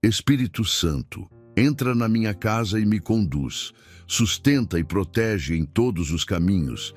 Espírito Santo, entra na minha casa e me conduz, sustenta e protege em todos os caminhos.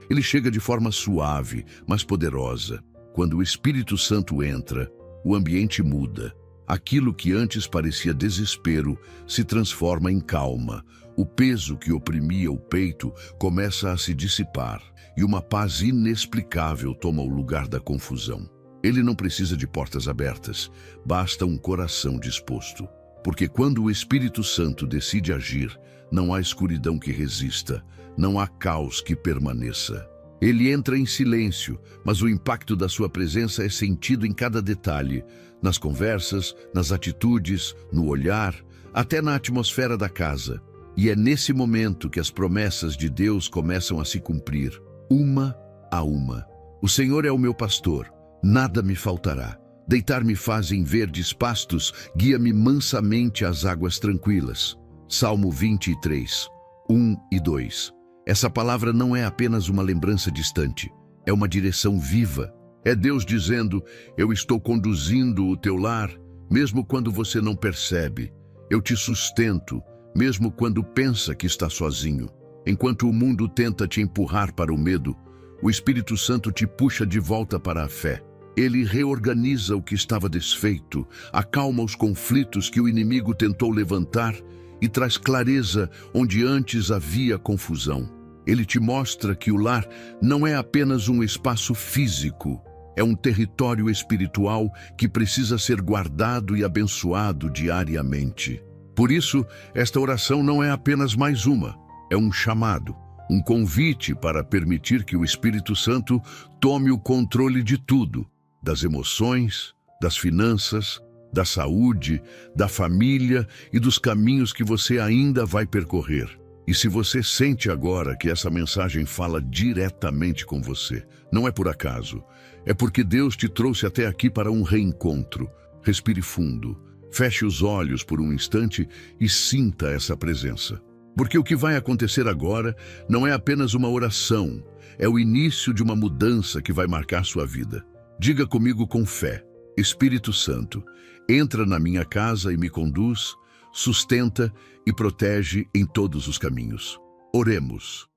Ele chega de forma suave, mas poderosa. Quando o Espírito Santo entra, o ambiente muda. Aquilo que antes parecia desespero se transforma em calma. O peso que oprimia o peito começa a se dissipar e uma paz inexplicável toma o lugar da confusão. Ele não precisa de portas abertas, basta um coração disposto. Porque quando o Espírito Santo decide agir, não há escuridão que resista, não há caos que permaneça. Ele entra em silêncio, mas o impacto da sua presença é sentido em cada detalhe, nas conversas, nas atitudes, no olhar, até na atmosfera da casa. E é nesse momento que as promessas de Deus começam a se cumprir, uma a uma. O Senhor é o meu pastor, nada me faltará. Deitar-me faz em verdes pastos, guia-me mansamente às águas tranquilas. Salmo 23, 1 e 2. Essa palavra não é apenas uma lembrança distante, é uma direção viva. É Deus dizendo, eu estou conduzindo o teu lar, mesmo quando você não percebe. Eu te sustento, mesmo quando pensa que está sozinho. Enquanto o mundo tenta te empurrar para o medo, o Espírito Santo te puxa de volta para a fé. Ele reorganiza o que estava desfeito, acalma os conflitos que o inimigo tentou levantar e traz clareza onde antes havia confusão. Ele te mostra que o lar não é apenas um espaço físico, é um território espiritual que precisa ser guardado e abençoado diariamente. Por isso, esta oração não é apenas mais uma, é um chamado, um convite para permitir que o Espírito Santo tome o controle de tudo, das emoções, das finanças, da saúde, da família e dos caminhos que você ainda vai percorrer. E se você sente agora que essa mensagem fala diretamente com você, não é por acaso, é porque Deus te trouxe até aqui para um reencontro. Respire fundo, feche os olhos por um instante e sinta essa presença. Porque o que vai acontecer agora não é apenas uma oração, é o início de uma mudança que vai marcar sua vida. Diga comigo com fé, Espírito Santo, entra na minha casa e me conduz, sustenta e protege em todos os caminhos. Oremos.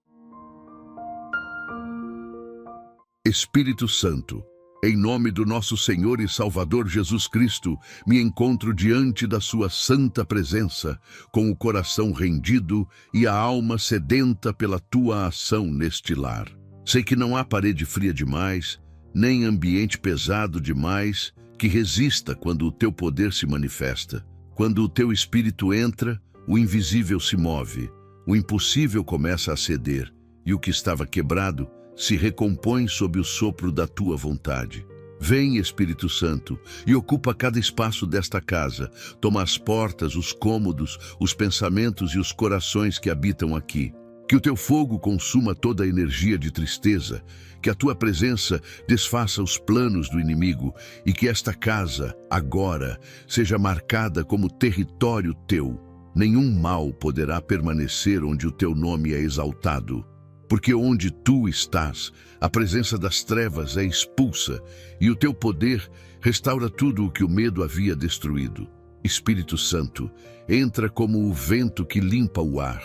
Espírito Santo, em nome do nosso Senhor e Salvador Jesus Cristo, me encontro diante da sua santa presença, com o coração rendido e a alma sedenta pela tua ação neste lar. Sei que não há parede fria demais, nem ambiente pesado demais que resista quando o teu poder se manifesta. Quando o teu Espírito entra, o invisível se move, o impossível começa a ceder, e o que estava quebrado se recompõe sob o sopro da tua vontade. Vem, Espírito Santo, e ocupa cada espaço desta casa. Toma as portas, os cômodos, os pensamentos e os corações que habitam aqui. Que o teu fogo consuma toda a energia de tristeza, que a tua presença desfaça os planos do inimigo e que esta casa, agora, seja marcada como território teu. Nenhum mal poderá permanecer onde o teu nome é exaltado. Porque onde tu estás, a presença das trevas é expulsa e o teu poder restaura tudo o que o medo havia destruído. Espírito Santo, entra como o vento que limpa o ar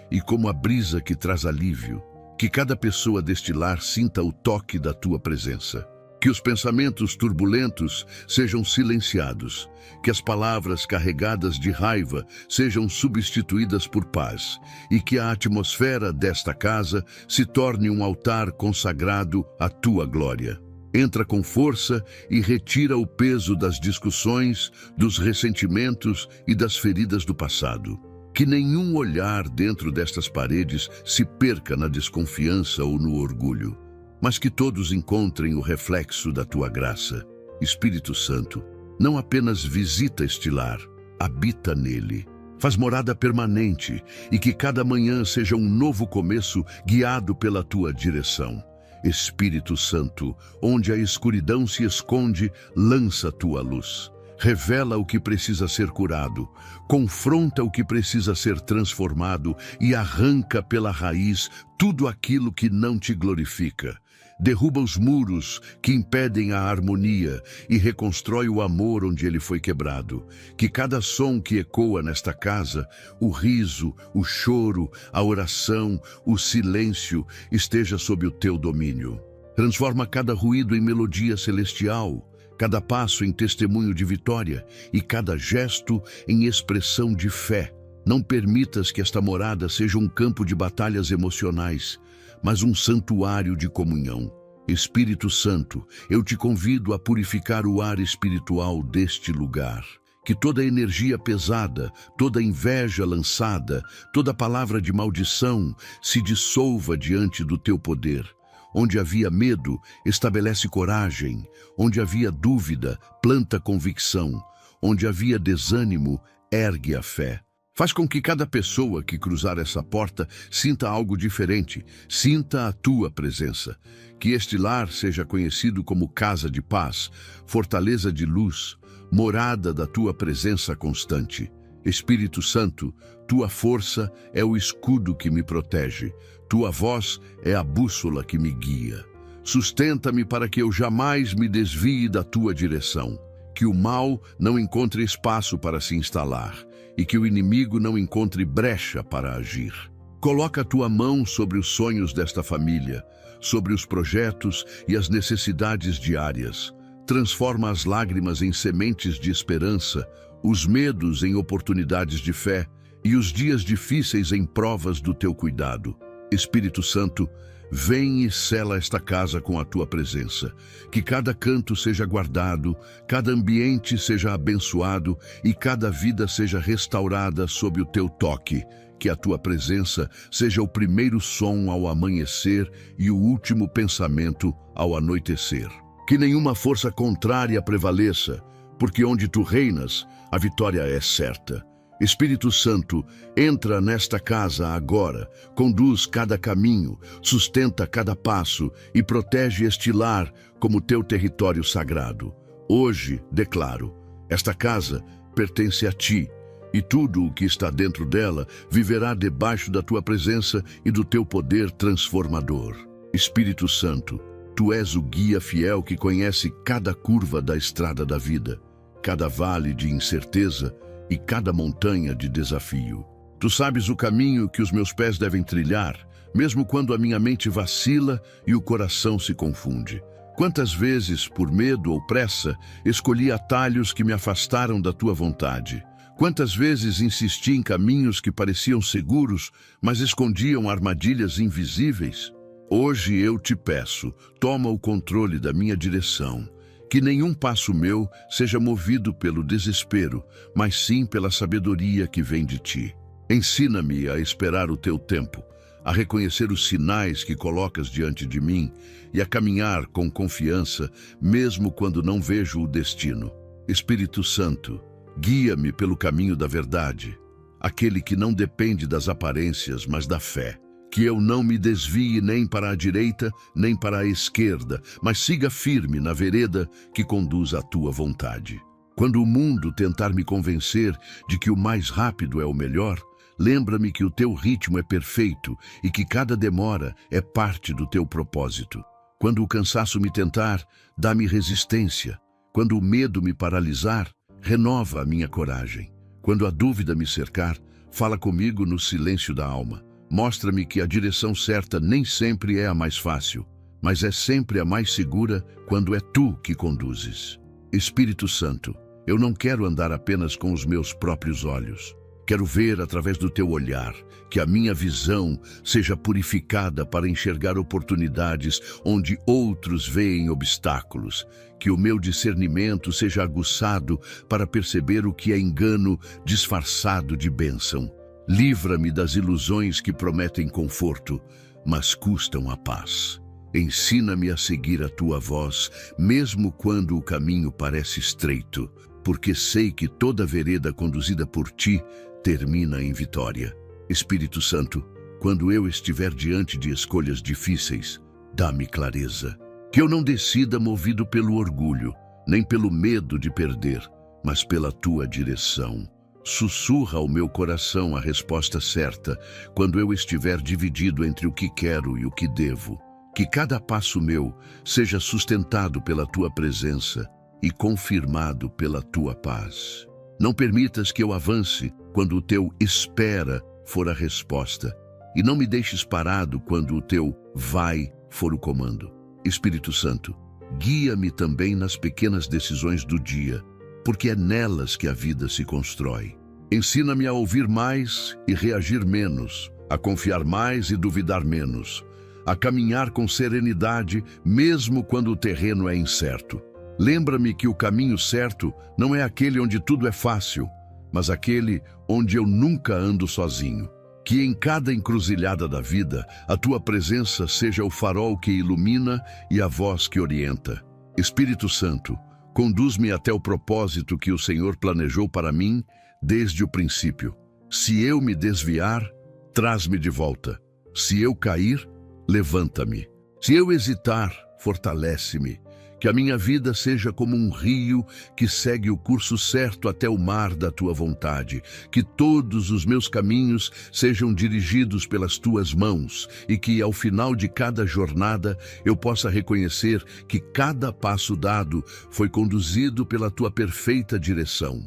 e como a brisa que traz alívio. Que cada pessoa deste lar sinta o toque da tua presença. Que os pensamentos turbulentos sejam silenciados. Que as palavras carregadas de raiva sejam substituídas por paz. E que a atmosfera desta casa se torne um altar consagrado à tua glória. Entra com força e retira o peso das discussões, dos ressentimentos e das feridas do passado. Que nenhum olhar dentro destas paredes se perca na desconfiança ou no orgulho, mas que todos encontrem o reflexo da tua graça. Espírito Santo, não apenas visita este lar, habita nele. Faz morada permanente e que cada manhã seja um novo começo guiado pela tua direção. Espírito Santo, onde a escuridão se esconde, lança a tua luz. Revela o que precisa ser curado, confronta o que precisa ser transformado e arranca pela raiz tudo aquilo que não te glorifica. derruba os muros que impedem a harmonia e reconstrói o amor onde ele foi quebrado. Que cada som que ecoa nesta casa, o riso, o choro, a oração, o silêncio, esteja sob o teu domínio. Transforma cada ruído em melodia celestial, cada passo em testemunho de vitória e cada gesto em expressão de fé. Não permitas que esta morada seja um campo de batalhas emocionais, mas um santuário de comunhão. Espírito Santo, eu te convido a purificar o ar espiritual deste lugar. Que toda energia pesada, toda inveja lançada, toda palavra de maldição se dissolva diante do teu poder. Onde havia medo, estabelece coragem. Onde havia dúvida, planta convicção. Onde havia desânimo, ergue a fé. Faz com que cada pessoa que cruzar essa porta sinta algo diferente, sinta a tua presença. Que este lar seja conhecido como casa de paz, fortaleza de luz, morada da tua presença constante. Espírito Santo, tua força é o escudo que me protege, tua voz é a bússola que me guia. Sustenta-me para que eu jamais me desvie da tua direção, que o mal não encontre espaço para se instalar e que o inimigo não encontre brecha para agir. Coloca a tua mão sobre os sonhos desta família, sobre os projetos e as necessidades diárias. Transforma as lágrimas em sementes de esperança, os medos em oportunidades de fé e os dias difíceis em provas do teu cuidado. Espírito Santo, vem e sela esta casa com a tua presença. Que cada canto seja guardado, cada ambiente seja abençoado e cada vida seja restaurada sob o teu toque. Que a tua presença seja o primeiro som ao amanhecer e o último pensamento ao anoitecer. Que nenhuma força contrária prevaleça, porque onde tu reinas, a vitória é certa. Espírito Santo, entra nesta casa agora, conduz cada caminho, sustenta cada passo e protege este lar como teu território sagrado. Hoje, declaro, esta casa pertence a ti e tudo o que está dentro dela viverá debaixo da tua presença e do teu poder transformador. Espírito Santo, tu és o guia fiel que conhece cada curva da estrada da vida, cada vale de incerteza e cada montanha de desafio. Tu sabes o caminho que os meus pés devem trilhar, mesmo quando a minha mente vacila e o coração se confunde. Quantas vezes, por medo ou pressa, escolhi atalhos que me afastaram da tua vontade? Quantas vezes insisti em caminhos que pareciam seguros, mas escondiam armadilhas invisíveis? Hoje eu te peço, toma o controle da minha direção. Que nenhum passo meu seja movido pelo desespero, mas sim pela sabedoria que vem de ti. Ensina-me a esperar o teu tempo, a reconhecer os sinais que colocas diante de mim e a caminhar com confiança, mesmo quando não vejo o destino. Espírito Santo, guia-me pelo caminho da verdade, aquele que não depende das aparências, mas da fé. Que eu não me desvie nem para a direita, nem para a esquerda, mas siga firme na vereda que conduz à tua vontade. Quando o mundo tentar me convencer de que o mais rápido é o melhor, lembra-me que o teu ritmo é perfeito e que cada demora é parte do teu propósito. Quando o cansaço me tentar, dá-me resistência. Quando o medo me paralisar, renova a minha coragem. Quando a dúvida me cercar, fala comigo no silêncio da alma. Mostra-me que a direção certa nem sempre é a mais fácil, mas é sempre a mais segura quando é tu que conduzes. Espírito Santo, eu não quero andar apenas com os meus próprios olhos. Quero ver através do teu olhar, que a minha visão seja purificada para enxergar oportunidades onde outros veem obstáculos. Que o meu discernimento seja aguçado para perceber o que é engano disfarçado de bênção. Livra-me das ilusões que prometem conforto, mas custam a paz. Ensina-me a seguir a tua voz, mesmo quando o caminho parece estreito, porque sei que toda vereda conduzida por ti termina em vitória. Espírito Santo, quando eu estiver diante de escolhas difíceis, dá-me clareza. Que eu não decida movido pelo orgulho, nem pelo medo de perder, mas pela tua direção. Sussurra ao meu coração a resposta certa quando eu estiver dividido entre o que quero e o que devo. Que cada passo meu seja sustentado pela tua presença e confirmado pela tua paz. Não permitas que eu avance quando o teu espera for a resposta, e não me deixes parado quando o teu vai for o comando. Espírito Santo, guia-me também nas pequenas decisões do dia, porque é nelas que a vida se constrói. Ensina-me a ouvir mais e reagir menos, a confiar mais e duvidar menos, a caminhar com serenidade mesmo quando o terreno é incerto. Lembra-me que o caminho certo não é aquele onde tudo é fácil, mas aquele onde eu nunca ando sozinho. Que em cada encruzilhada da vida, a tua presença seja o farol que ilumina e a voz que orienta. Espírito Santo, conduz-me até o propósito que o Senhor planejou para mim desde o princípio. Se eu me desviar, traz-me de volta. Se eu cair, levanta-me. Se eu hesitar, fortalece-me. Que a minha vida seja como um rio que segue o curso certo até o mar da tua vontade. Que todos os meus caminhos sejam dirigidos pelas tuas mãos e que, ao final de cada jornada, eu possa reconhecer que cada passo dado foi conduzido pela tua perfeita direção.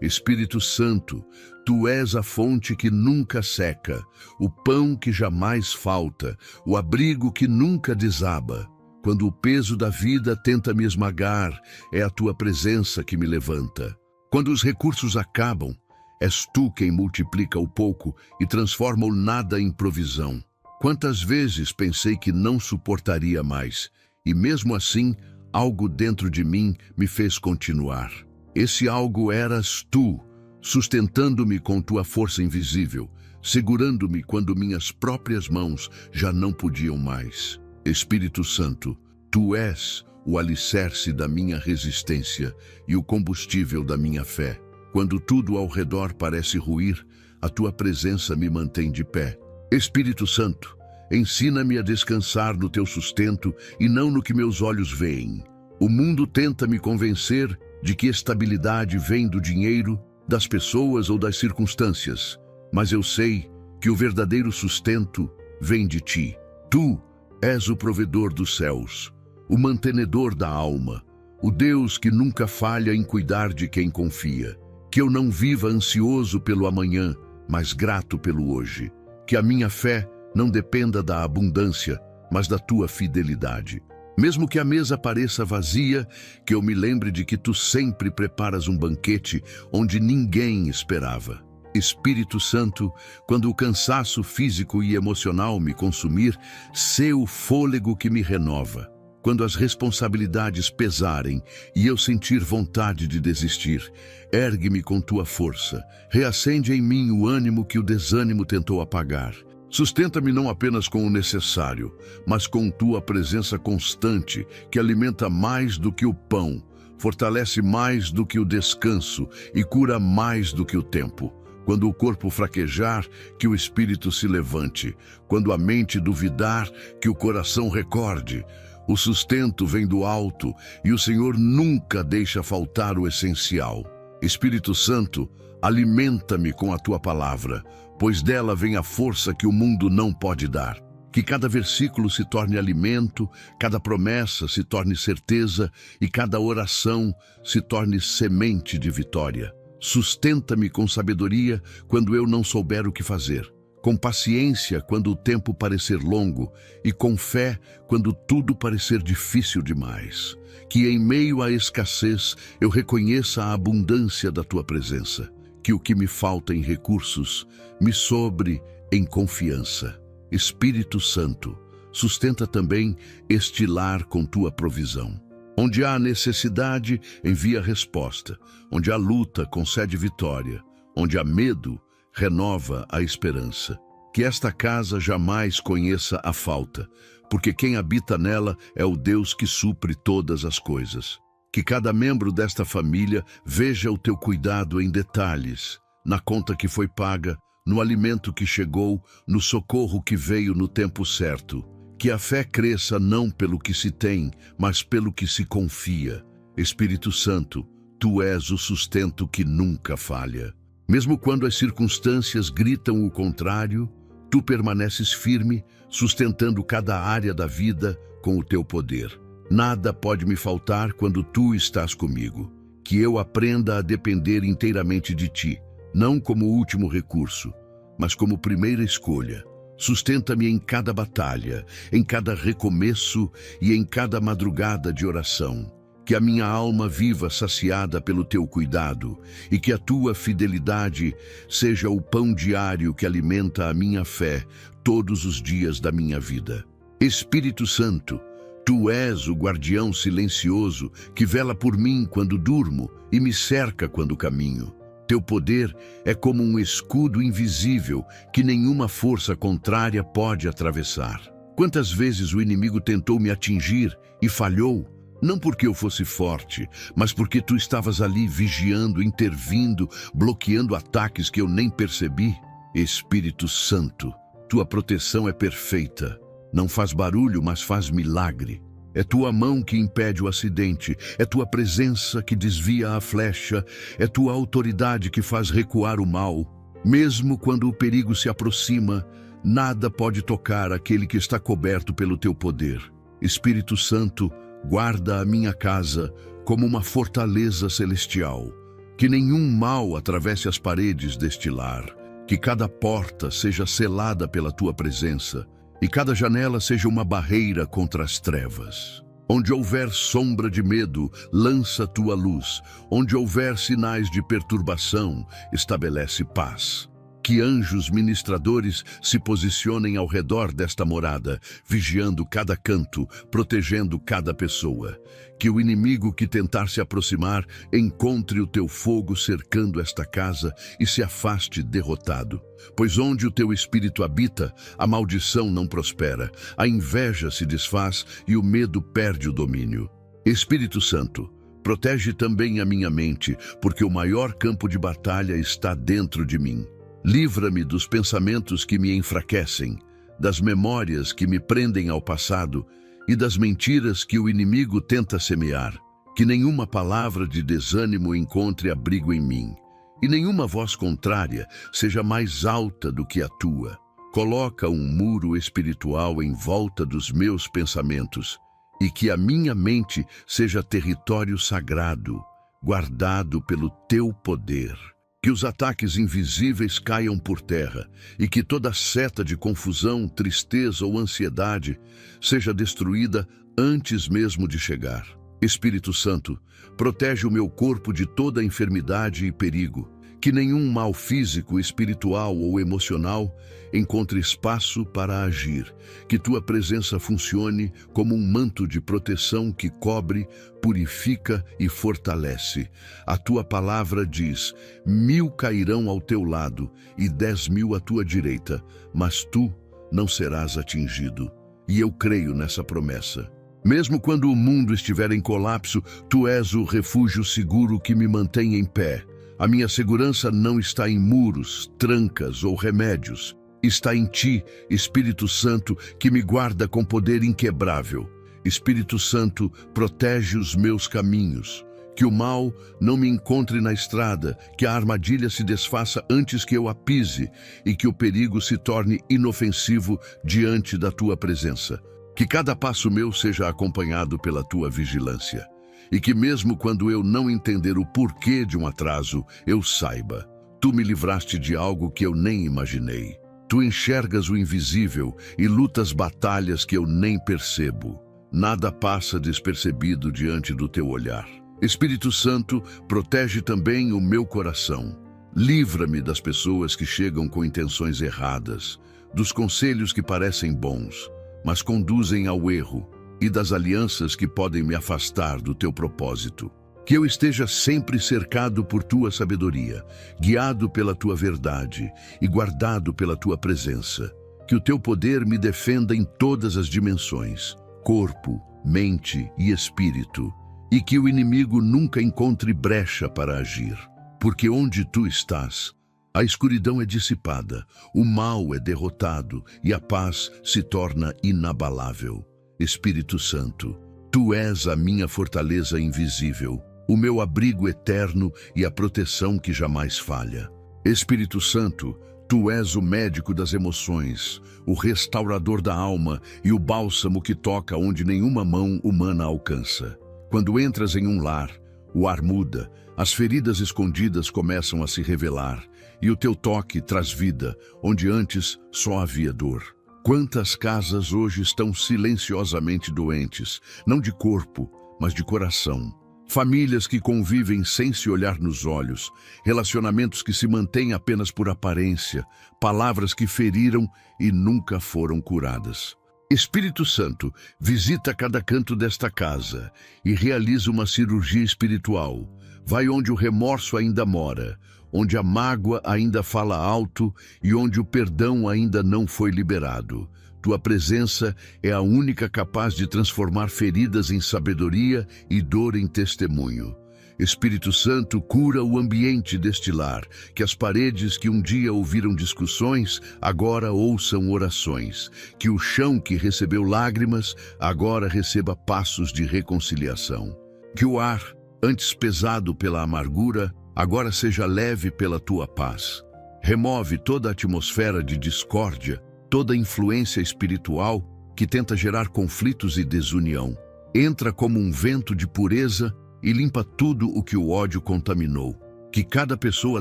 Espírito Santo, tu és a fonte que nunca seca, o pão que jamais falta, o abrigo que nunca desaba. Quando o peso da vida tenta me esmagar, é a tua presença que me levanta. Quando os recursos acabam, és tu quem multiplica o pouco e transforma o nada em provisão. Quantas vezes pensei que não suportaria mais, e mesmo assim, algo dentro de mim me fez continuar. Esse algo eras tu, sustentando-me com tua força invisível, segurando-me quando minhas próprias mãos já não podiam mais. Espírito Santo, tu és o alicerce da minha resistência e o combustível da minha fé. Quando tudo ao redor parece ruir, a tua presença me mantém de pé. Espírito Santo, ensina-me a descansar no teu sustento e não no que meus olhos veem. O mundo tenta me convencer de que estabilidade vem do dinheiro, das pessoas ou das circunstâncias, mas eu sei que o verdadeiro sustento vem de ti. Tu és o provedor dos céus, o mantenedor da alma, o Deus que nunca falha em cuidar de quem confia. Que eu não viva ansioso pelo amanhã, mas grato pelo hoje. Que a minha fé não dependa da abundância, mas da tua fidelidade. Mesmo que a mesa pareça vazia, que eu me lembre de que tu sempre preparas um banquete onde ninguém esperava. Espírito Santo, quando o cansaço físico e emocional me consumir, sê o fôlego que me renova. Quando as responsabilidades pesarem e eu sentir vontade de desistir, ergue-me com tua força, reacende em mim o ânimo que o desânimo tentou apagar. Sustenta-me não apenas com o necessário, mas com tua presença constante, que alimenta mais do que o pão, fortalece mais do que o descanso e cura mais do que o tempo. Quando o corpo fraquejar, que o espírito se levante. Quando a mente duvidar, que o coração recorde. O sustento vem do alto e o Senhor nunca deixa faltar o essencial. Espírito Santo, alimenta-me com a tua palavra, pois dela vem a força que o mundo não pode dar. Que cada versículo se torne alimento, cada promessa se torne certeza e cada oração se torne semente de vitória. Sustenta-me com sabedoria quando eu não souber o que fazer, com paciência quando o tempo parecer longo e com fé quando tudo parecer difícil demais. Que em meio à escassez eu reconheça a abundância da tua presença. Que o que me falta em recursos me sobre em confiança. Espírito Santo, sustenta também este lar com tua provisão. Onde há necessidade, envia resposta. Onde há luta, concede vitória. Onde há medo, renova a esperança. Que esta casa jamais conheça a falta, porque quem habita nela é o Deus que supre todas as coisas. Que cada membro desta família veja o teu cuidado em detalhes, na conta que foi paga, no alimento que chegou, no socorro que veio no tempo certo. Que a fé cresça não pelo que se tem, mas pelo que se confia. Espírito Santo, tu és o sustento que nunca falha. Mesmo quando as circunstâncias gritam o contrário, Tu permaneces firme, sustentando cada área da vida com o teu poder. Nada pode me faltar quando tu estás comigo. Que eu aprenda a depender inteiramente de ti, não como último recurso, mas como primeira escolha. Sustenta-me em cada batalha, em cada recomeço e em cada madrugada de oração. Que a minha alma viva saciada pelo teu cuidado e que a tua fidelidade seja o pão diário que alimenta a minha fé todos os dias da minha vida. Espírito Santo, tu és o guardião silencioso que vela por mim quando durmo e me cerca quando caminho. Teu poder é como um escudo invisível que nenhuma força contrária pode atravessar. Quantas vezes o inimigo tentou me atingir e falhou, não porque eu fosse forte, mas porque tu estavas ali vigiando, intervindo, bloqueando ataques que eu nem percebi. Espírito Santo, tua proteção é perfeita. Não faz barulho, mas faz milagre. É tua mão que impede o acidente, é tua presença que desvia a flecha, é tua autoridade que faz recuar o mal. Mesmo quando o perigo se aproxima, nada pode tocar aquele que está coberto pelo teu poder. Espírito Santo, guarda a minha casa como uma fortaleza celestial. Que nenhum mal atravesse as paredes deste lar, que cada porta seja selada pela tua presença, e cada janela seja uma barreira contra as trevas. Onde houver sombra de medo, lança tua luz. Onde houver sinais de perturbação, estabelece paz. Que anjos ministradores se posicionem ao redor desta morada, vigiando cada canto, protegendo cada pessoa. Que o inimigo que tentar se aproximar encontre o teu fogo cercando esta casa e se afaste derrotado. Pois onde o teu espírito habita, a maldição não prospera, a inveja se desfaz e o medo perde o domínio. Espírito Santo, protege também a minha mente, porque o maior campo de batalha está dentro de mim. Livra-me dos pensamentos que me enfraquecem, das memórias que me prendem ao passado e das mentiras que o inimigo tenta semear. Que nenhuma palavra de desânimo encontre abrigo em mim, e nenhuma voz contrária seja mais alta do que a tua. Coloca um muro espiritual em volta dos meus pensamentos, e que a minha mente seja território sagrado, guardado pelo teu poder. Que os ataques invisíveis caiam por terra e que toda seta de confusão, tristeza ou ansiedade seja destruída antes mesmo de chegar. Espírito Santo, protege o meu corpo de toda enfermidade e perigo. Que nenhum mal físico, espiritual ou emocional encontre espaço para agir. Que tua presença funcione como um manto de proteção que cobre, purifica e fortalece. A tua palavra diz: 1000 cairão ao teu lado e 10.000 à tua direita, mas tu não serás atingido. E eu creio nessa promessa. Mesmo quando o mundo estiver em colapso, tu és o refúgio seguro que me mantém em pé. A minha segurança não está em muros, trancas ou remédios. Está em ti, Espírito Santo, que me guarda com poder inquebrável. Espírito Santo, protege os meus caminhos. Que o mal não me encontre na estrada, que a armadilha se desfaça antes que eu a pise e que o perigo se torne inofensivo diante da tua presença. Que cada passo meu seja acompanhado pela tua vigilância. E que mesmo quando eu não entender o porquê de um atraso, eu saiba. Tu me livraste de algo que eu nem imaginei. Tu enxergas o invisível e lutas batalhas que eu nem percebo. Nada passa despercebido diante do teu olhar. Espírito Santo, protege também o meu coração. Livra-me das pessoas que chegam com intenções erradas, dos conselhos que parecem bons, mas conduzem ao erro, e das alianças que podem me afastar do teu propósito. Que eu esteja sempre cercado por tua sabedoria, guiado pela tua verdade e guardado pela tua presença. Que o teu poder me defenda em todas as dimensões, corpo, mente e espírito, e que o inimigo nunca encontre brecha para agir. Porque onde tu estás, a escuridão é dissipada, o mal é derrotado e a paz se torna inabalável. Espírito Santo, tu és a minha fortaleza invisível, o meu abrigo eterno e a proteção que jamais falha. Espírito Santo, Tu és o médico das emoções, o restaurador da alma e o bálsamo que toca onde nenhuma mão humana alcança. Quando entras em um lar, o ar muda, as feridas escondidas começam a se revelar, e o teu toque traz vida, onde antes só havia dor. Quantas casas hoje estão silenciosamente doentes, não de corpo, mas de coração. Famílias que convivem sem se olhar nos olhos, relacionamentos que se mantêm apenas por aparência, palavras que feriram e nunca foram curadas. Espírito Santo, visita cada canto desta casa e realiza uma cirurgia espiritual. Vai onde o remorso ainda mora, onde a mágoa ainda fala alto e onde o perdão ainda não foi liberado. Tua presença é a única capaz de transformar feridas em sabedoria e dor em testemunho. Espírito Santo, cura o ambiente deste lar, que as paredes que um dia ouviram discussões, agora ouçam orações, que o chão que recebeu lágrimas, agora receba passos de reconciliação. Que o ar, antes pesado pela amargura, agora seja leve pela tua paz. Remove toda a atmosfera de discórdia, toda influência espiritual que tenta gerar conflitos e desunião. Entra como um vento de pureza e limpa tudo o que o ódio contaminou. Que cada pessoa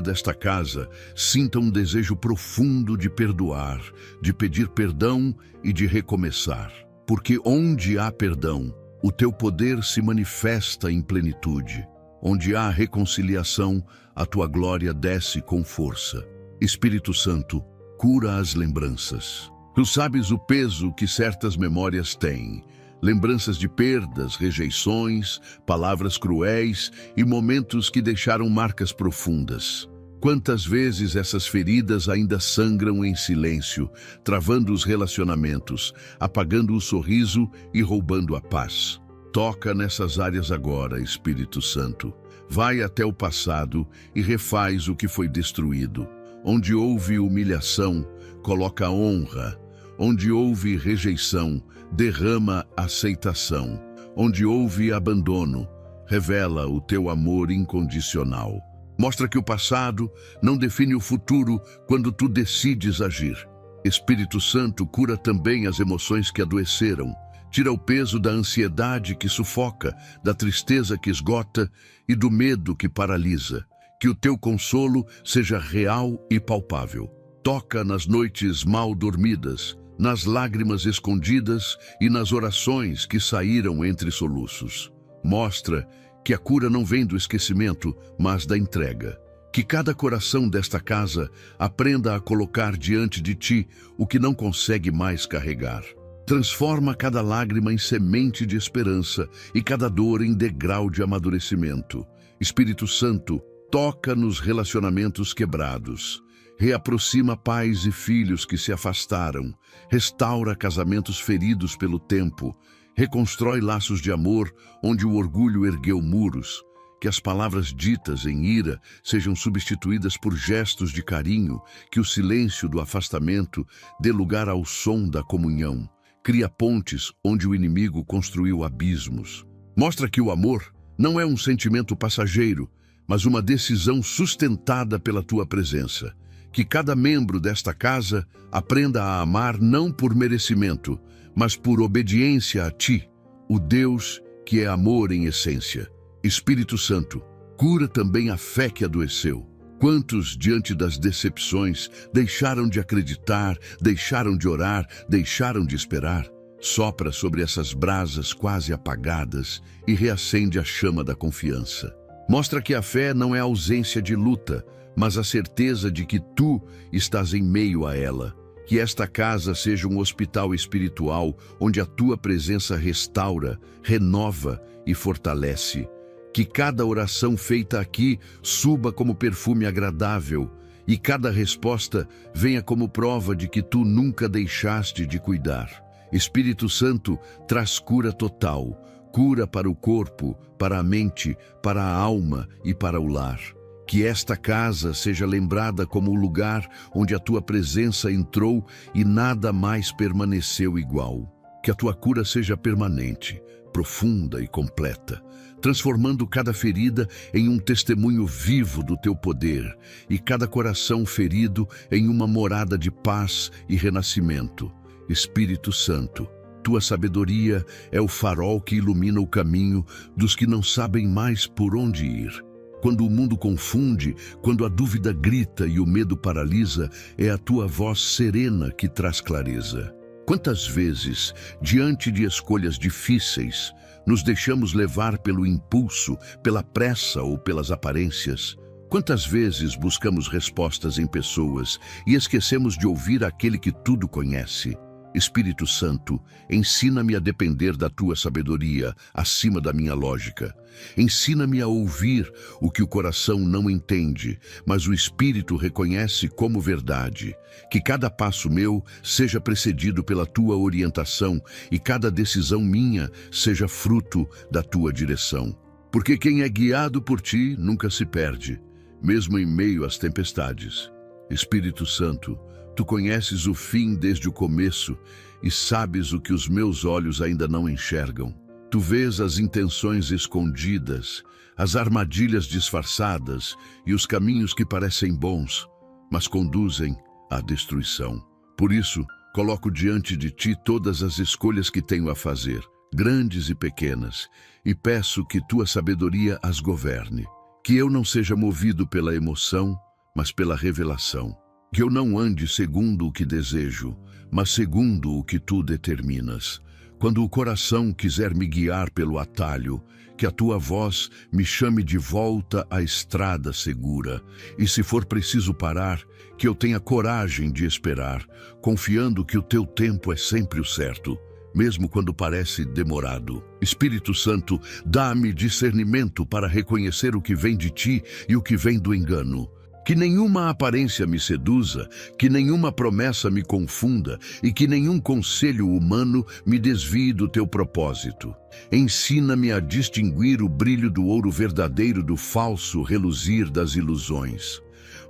desta casa sinta um desejo profundo de perdoar, de pedir perdão e de recomeçar. Porque onde há perdão, o teu poder se manifesta em plenitude. Onde há reconciliação, a tua glória desce com força. Espírito Santo, cura as lembranças. Tu sabes o peso que certas memórias têm. Lembranças de perdas, rejeições, palavras cruéis e momentos que deixaram marcas profundas. Quantas vezes essas feridas ainda sangram em silêncio, travando os relacionamentos, apagando o sorriso e roubando a paz. Toca nessas áreas agora, Espírito Santo. Vai até o passado e refaz o que foi destruído. Onde houve humilhação, coloca honra. Onde houve rejeição, derrama aceitação. Onde houve abandono, revela o teu amor incondicional. Mostra que o passado não define o futuro quando tu decides agir. Espírito Santo, cura também as emoções que adoeceram. Tira o peso da ansiedade que sufoca, da tristeza que esgota e do medo que paralisa. Que o teu consolo seja real e palpável. Toca nas noites mal dormidas, nas lágrimas escondidas e nas orações que saíram entre soluços. Mostra que a cura não vem do esquecimento, mas da entrega. Que cada coração desta casa aprenda a colocar diante de ti o que não consegue mais carregar. Transforma cada lágrima em semente de esperança e cada dor em degrau de amadurecimento. Espírito Santo, toca nos relacionamentos quebrados. Reaproxima pais e filhos que se afastaram. Restaura casamentos feridos pelo tempo. Reconstrói laços de amor onde o orgulho ergueu muros. Que as palavras ditas em ira sejam substituídas por gestos de carinho. Que o silêncio do afastamento dê lugar ao som da comunhão. Cria pontes onde o inimigo construiu abismos. Mostra que o amor não é um sentimento passageiro, mas uma decisão sustentada pela tua presença. Que cada membro desta casa aprenda a amar não por merecimento, mas por obediência a ti, o Deus que é amor em essência. Espírito Santo, cura também a fé que adoeceu. Quantos, diante das decepções, deixaram de acreditar, deixaram de orar, deixaram de esperar? Sopra sobre essas brasas quase apagadas e reacende a chama da confiança. Mostra que a fé não é ausência de luta, mas a certeza de que tu estás em meio a ela. Que esta casa seja um hospital espiritual onde a tua presença restaura, renova e fortalece. Que cada oração feita aqui suba como perfume agradável e cada resposta venha como prova de que tu nunca deixaste de cuidar. Espírito Santo, traz cura total, cura para o corpo, para a mente, para a alma e para o lar. Que esta casa seja lembrada como o lugar onde a tua presença entrou e nada mais permaneceu igual. Que a tua cura seja permanente, profunda e completa, transformando cada ferida em um testemunho vivo do teu poder e cada coração ferido em uma morada de paz e renascimento. Espírito Santo, tua sabedoria é o farol que ilumina o caminho dos que não sabem mais por onde ir. Quando o mundo confunde, quando a dúvida grita e o medo paralisa, é a tua voz serena que traz clareza. Quantas vezes, diante de escolhas difíceis, nos deixamos levar pelo impulso, pela pressa ou pelas aparências? Quantas vezes buscamos respostas em pessoas e esquecemos de ouvir aquele que tudo conhece? Espírito Santo, ensina-me a depender da tua sabedoria acima da minha lógica. Ensina-me a ouvir o que o coração não entende, mas o Espírito reconhece como verdade. Que cada passo meu seja precedido pela tua orientação e cada decisão minha seja fruto da tua direção. Porque quem é guiado por ti nunca se perde, mesmo em meio às tempestades. Espírito Santo, tu conheces o fim desde o começo e sabes o que os meus olhos ainda não enxergam. Tu vês as intenções escondidas, as armadilhas disfarçadas e os caminhos que parecem bons, mas conduzem à destruição. Por isso, coloco diante de ti todas as escolhas que tenho a fazer, grandes e pequenas, e peço que tua sabedoria as governe. Que eu não seja movido pela emoção, mas pela revelação. Que eu não ande segundo o que desejo, mas segundo o que tu determinas. Quando o coração quiser me guiar pelo atalho, que a tua voz me chame de volta à estrada segura. E se for preciso parar, que eu tenha coragem de esperar, confiando que o teu tempo é sempre o certo, mesmo quando parece demorado. Espírito Santo, dá-me discernimento para reconhecer o que vem de ti e o que vem do engano. Que nenhuma aparência me seduza, que nenhuma promessa me confunda e que nenhum conselho humano me desvie do teu propósito. Ensina-me a distinguir o brilho do ouro verdadeiro do falso reluzir das ilusões.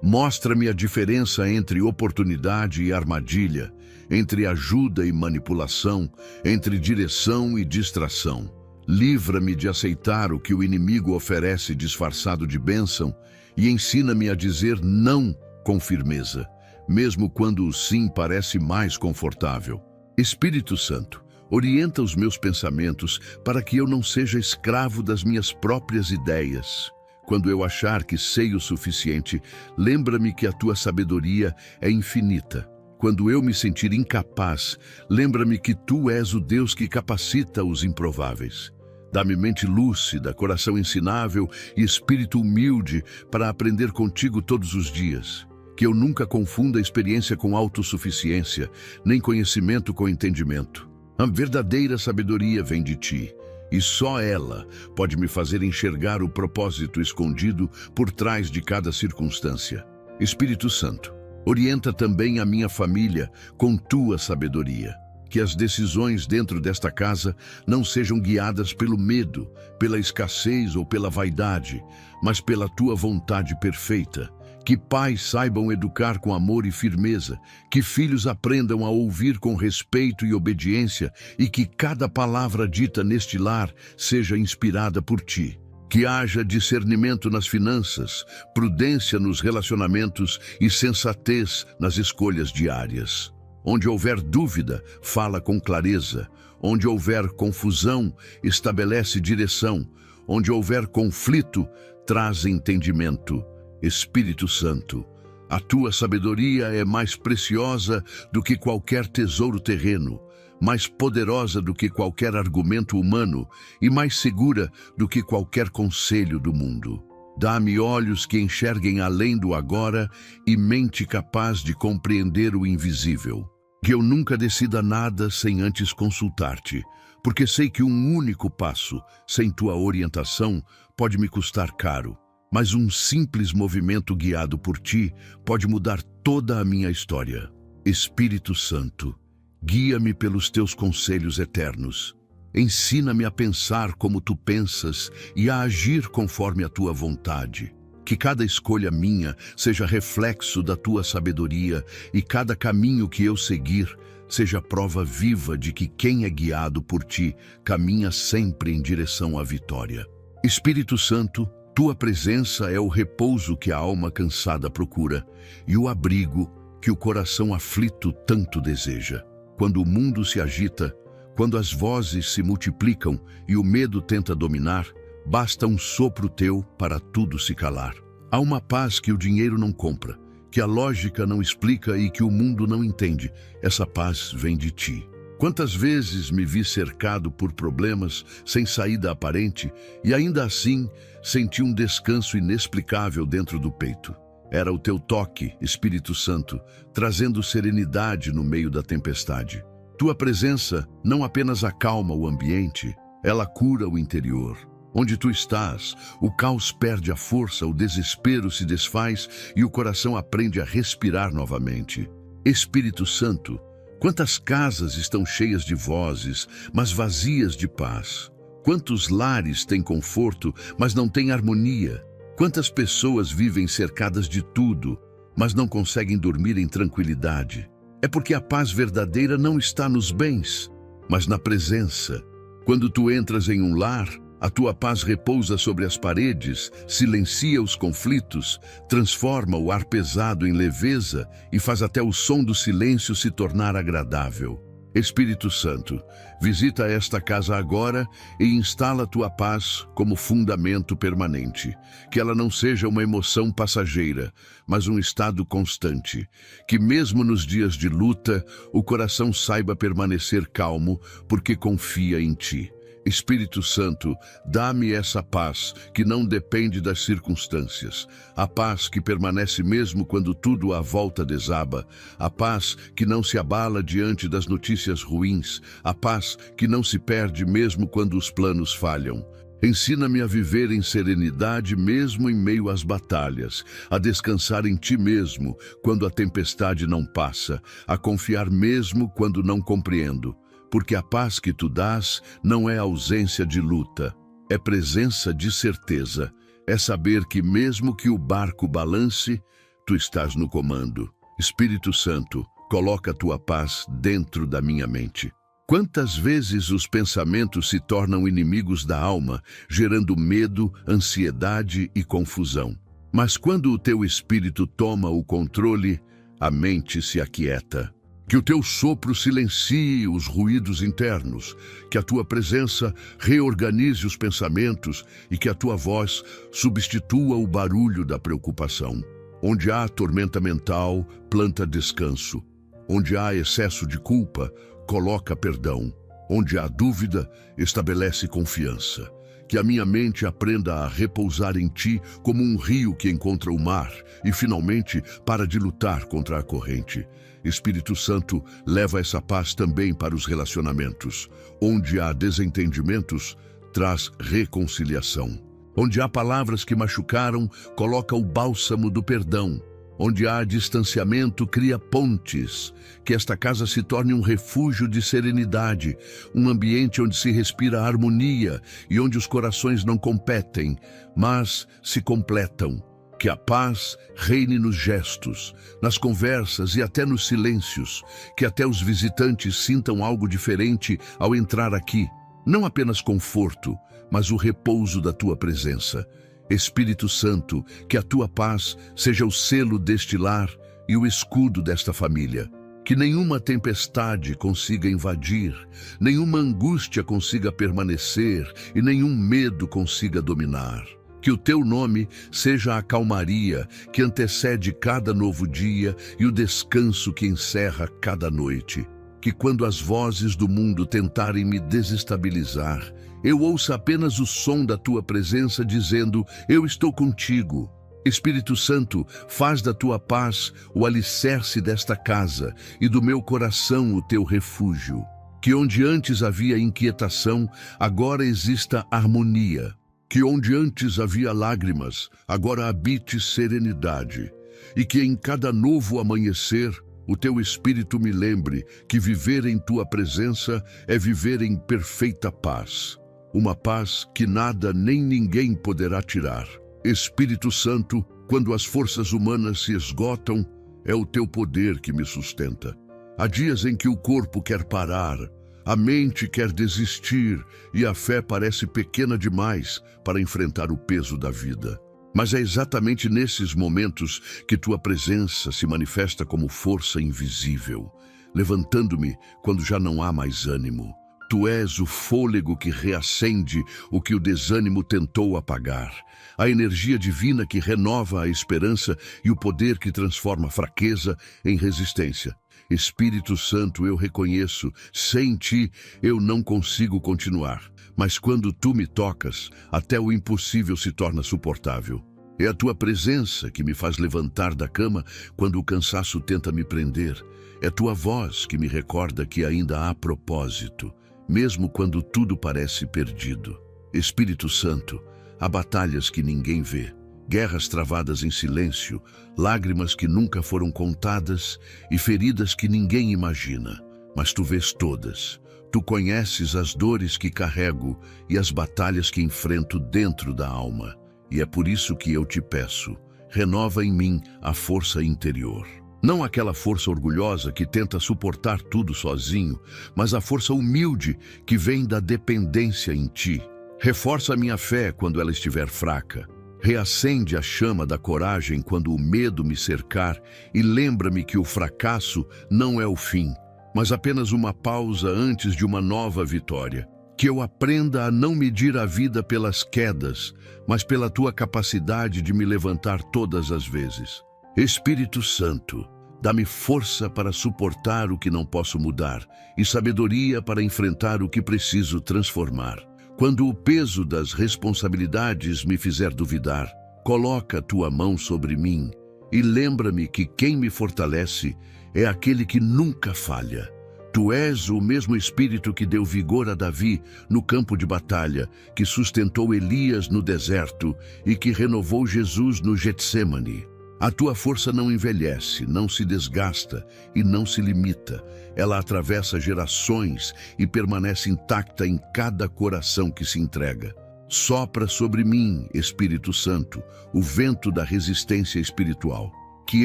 Mostra-me a diferença entre oportunidade e armadilha, entre ajuda e manipulação, entre direção e distração. Livra-me de aceitar o que o inimigo oferece disfarçado de bênção e ensina-me a dizer não com firmeza, mesmo quando o sim parece mais confortável. Espírito Santo, orienta os meus pensamentos para que eu não seja escravo das minhas próprias ideias. Quando eu achar que sei o suficiente, lembra-me que a tua sabedoria é infinita. Quando eu me sentir incapaz, lembra-me que tu és o Deus que capacita os improváveis. Dá-me mente lúcida, coração ensinável e espírito humilde para aprender contigo todos os dias. Que eu nunca confunda experiência com autossuficiência, nem conhecimento com entendimento. A verdadeira sabedoria vem de ti, e só ela pode me fazer enxergar o propósito escondido por trás de cada circunstância. Espírito Santo, orienta também a minha família com tua sabedoria. Que as decisões dentro desta casa não sejam guiadas pelo medo, pela escassez ou pela vaidade, mas pela tua vontade perfeita. Que pais saibam educar com amor e firmeza, que filhos aprendam a ouvir com respeito e obediência e que cada palavra dita neste lar seja inspirada por ti. Que haja discernimento nas finanças, prudência nos relacionamentos e sensatez nas escolhas diárias. Onde houver dúvida, fala com clareza. Onde houver confusão, estabelece direção. Onde houver conflito, traz entendimento. Espírito Santo, a tua sabedoria é mais preciosa do que qualquer tesouro terreno, mais poderosa do que qualquer argumento humano e mais segura do que qualquer conselho do mundo. Dá-me olhos que enxerguem além do agora e mente capaz de compreender o invisível. Que eu nunca decida nada sem antes consultar-te, porque sei que um único passo, sem tua orientação, pode me custar caro. Mas um simples movimento guiado por ti pode mudar toda a minha história. Espírito Santo, guia-me pelos teus conselhos eternos. Ensina-me a pensar como tu pensas e a agir conforme a tua vontade. Que cada escolha minha seja reflexo da tua sabedoria e cada caminho que eu seguir seja a prova viva de que quem é guiado por ti caminha sempre em direção à vitória. Espírito Santo, tua presença é o repouso que a alma cansada procura e o abrigo que o coração aflito tanto deseja. Quando o mundo se agita, quando as vozes se multiplicam e o medo tenta dominar, basta um sopro teu para tudo se calar. Há uma paz que o dinheiro não compra, que a lógica não explica e que o mundo não entende. Essa paz vem de ti. Quantas vezes me vi cercado por problemas sem saída aparente e ainda assim senti um descanso inexplicável dentro do peito. Era o teu toque, Espírito Santo, trazendo serenidade no meio da tempestade. Tua presença não apenas acalma o ambiente, ela cura o interior. Onde tu estás, o caos perde a força, o desespero se desfaz e o coração aprende a respirar novamente. Espírito Santo, quantas casas estão cheias de vozes, mas vazias de paz? Quantos lares têm conforto, mas não têm harmonia? Quantas pessoas vivem cercadas de tudo, mas não conseguem dormir em tranquilidade? É porque a paz verdadeira não está nos bens, mas na presença. Quando tu entras em um lar, a tua paz repousa sobre as paredes, silencia os conflitos, transforma o ar pesado em leveza e faz até o som do silêncio se tornar agradável. Espírito Santo, visita esta casa agora e instala a tua paz como fundamento permanente. Que ela não seja uma emoção passageira, mas um estado constante. Que mesmo nos dias de luta, o coração saiba permanecer calmo, porque confia em ti. Espírito Santo, dá-me essa paz que não depende das circunstâncias, a paz que permanece mesmo quando tudo à volta desaba, a paz que não se abala diante das notícias ruins, a paz que não se perde mesmo quando os planos falham. Ensina-me a viver em serenidade mesmo em meio às batalhas, a descansar em ti mesmo quando a tempestade não passa, a confiar mesmo quando não compreendo. Porque a paz que tu dás não é ausência de luta, é presença de certeza, é saber que mesmo que o barco balance, tu estás no comando. Espírito Santo, coloca a tua paz dentro da minha mente. Quantas vezes os pensamentos se tornam inimigos da alma, gerando medo, ansiedade e confusão. Mas quando o teu espírito toma o controle, a mente se aquieta. Que o teu sopro silencie os ruídos internos, que a tua presença reorganize os pensamentos e que a tua voz substitua o barulho da preocupação. Onde há tormenta mental, planta descanso. Onde há excesso de culpa, coloca perdão. Onde há dúvida, estabelece confiança. Que a minha mente aprenda a repousar em ti como um rio que encontra o mar e, finalmente, para de lutar contra a corrente. Espírito Santo, leva essa paz também para os relacionamentos. Onde há desentendimentos, traz reconciliação. Onde há palavras que machucaram, coloca o bálsamo do perdão. Onde há distanciamento, cria pontes. Que esta casa se torne um refúgio de serenidade, um ambiente onde se respira harmonia e onde os corações não competem, mas se completam. Que a paz reine nos gestos, nas conversas e até nos silêncios. Que até os visitantes sintam algo diferente ao entrar aqui. Não apenas conforto, mas o repouso da tua presença. Espírito Santo, que a tua paz seja o selo deste lar e o escudo desta família. Que nenhuma tempestade consiga invadir, nenhuma angústia consiga permanecer e nenhum medo consiga dominar. Que o teu nome seja a calmaria que antecede cada novo dia e o descanso que encerra cada noite. Que quando as vozes do mundo tentarem me desestabilizar, eu ouça apenas o som da tua presença dizendo: eu estou contigo. Espírito Santo, faz da tua paz o alicerce desta casa e do meu coração o teu refúgio. Que onde antes havia inquietação, agora exista harmonia. Que onde antes havia lágrimas, agora habite serenidade. E que em cada novo amanhecer, o teu Espírito me lembre que viver em tua presença é viver em perfeita paz. Uma paz que nada nem ninguém poderá tirar. Espírito Santo, quando as forças humanas se esgotam, é o teu poder que me sustenta. Há dias em que o corpo quer parar, a mente quer desistir e a fé parece pequena demais para enfrentar o peso da vida. Mas é exatamente nesses momentos que tua presença se manifesta como força invisível, levantando-me quando já não há mais ânimo. Tu és o fôlego que reacende o que o desânimo tentou apagar, a energia divina que renova a esperança e o poder que transforma a fraqueza em resistência. Espírito Santo, eu reconheço, sem ti eu não consigo continuar. Mas quando tu me tocas, até o impossível se torna suportável. É a tua presença que me faz levantar da cama quando o cansaço tenta me prender. É tua voz que me recorda que ainda há propósito, mesmo quando tudo parece perdido. Espírito Santo, há batalhas que ninguém vê, guerras travadas em silêncio, lágrimas que nunca foram contadas e feridas que ninguém imagina. Mas tu vês todas. Tu conheces as dores que carrego e as batalhas que enfrento dentro da alma. E é por isso que eu te peço, renova em mim a força interior. Não aquela força orgulhosa que tenta suportar tudo sozinho, mas a força humilde que vem da dependência em ti. Reforça a minha fé quando ela estiver fraca. Reacende a chama da coragem quando o medo me cercar e lembra-me que o fracasso não é o fim, mas apenas uma pausa antes de uma nova vitória. Que eu aprenda a não medir a vida pelas quedas, mas pela tua capacidade de me levantar todas as vezes. Espírito Santo, dá-me força para suportar o que não posso mudar e sabedoria para enfrentar o que preciso transformar. Quando o peso das responsabilidades me fizer duvidar, coloca a tua mão sobre mim e lembra-me que quem me fortalece é aquele que nunca falha. Tu és o mesmo Espírito que deu vigor a Davi no campo de batalha, que sustentou Elias no deserto e que renovou Jesus no Getsêmani. A tua força não envelhece, não se desgasta e não se limita. Ela atravessa gerações e permanece intacta em cada coração que se entrega. Sopra sobre mim, Espírito Santo, o vento da resistência espiritual. Que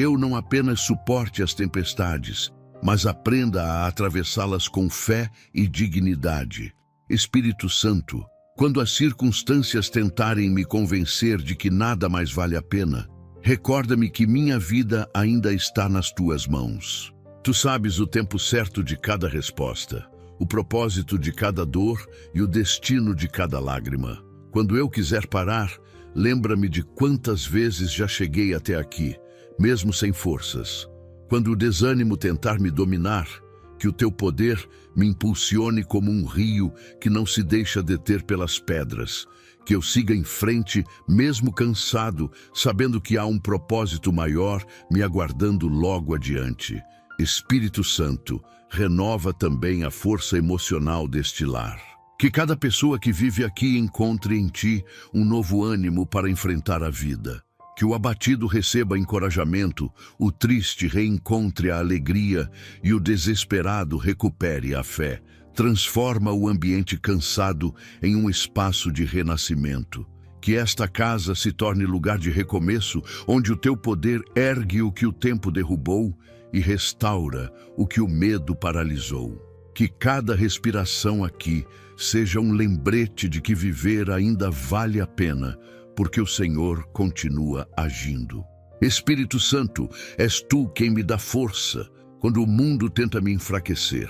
eu não apenas suporte as tempestades, mas aprenda a atravessá-las com fé e dignidade. Espírito Santo, quando as circunstâncias tentarem me convencer de que nada mais vale a pena, recorda-me que minha vida ainda está nas tuas mãos. Tu sabes o tempo certo de cada resposta, o propósito de cada dor e o destino de cada lágrima. Quando eu quiser parar, lembra-me de quantas vezes já cheguei até aqui, mesmo sem forças. Quando o desânimo tentar me dominar, que o teu poder me impulsione como um rio que não se deixa deter pelas pedras, que eu siga em frente, mesmo cansado, sabendo que há um propósito maior me aguardando logo adiante. Espírito Santo, renova também a força emocional deste lar. Que cada pessoa que vive aqui encontre em ti um novo ânimo para enfrentar a vida. Que o abatido receba encorajamento, o triste reencontre a alegria e o desesperado recupere a fé. Transforma o ambiente cansado em um espaço de renascimento. Que esta casa se torne lugar de recomeço, onde o teu poder ergue o que o tempo derrubou e restaura o que o medo paralisou. Que cada respiração aqui seja um lembrete de que viver ainda vale a pena, porque o Senhor continua agindo. Espírito Santo, és tu quem me dá força quando o mundo tenta me enfraquecer.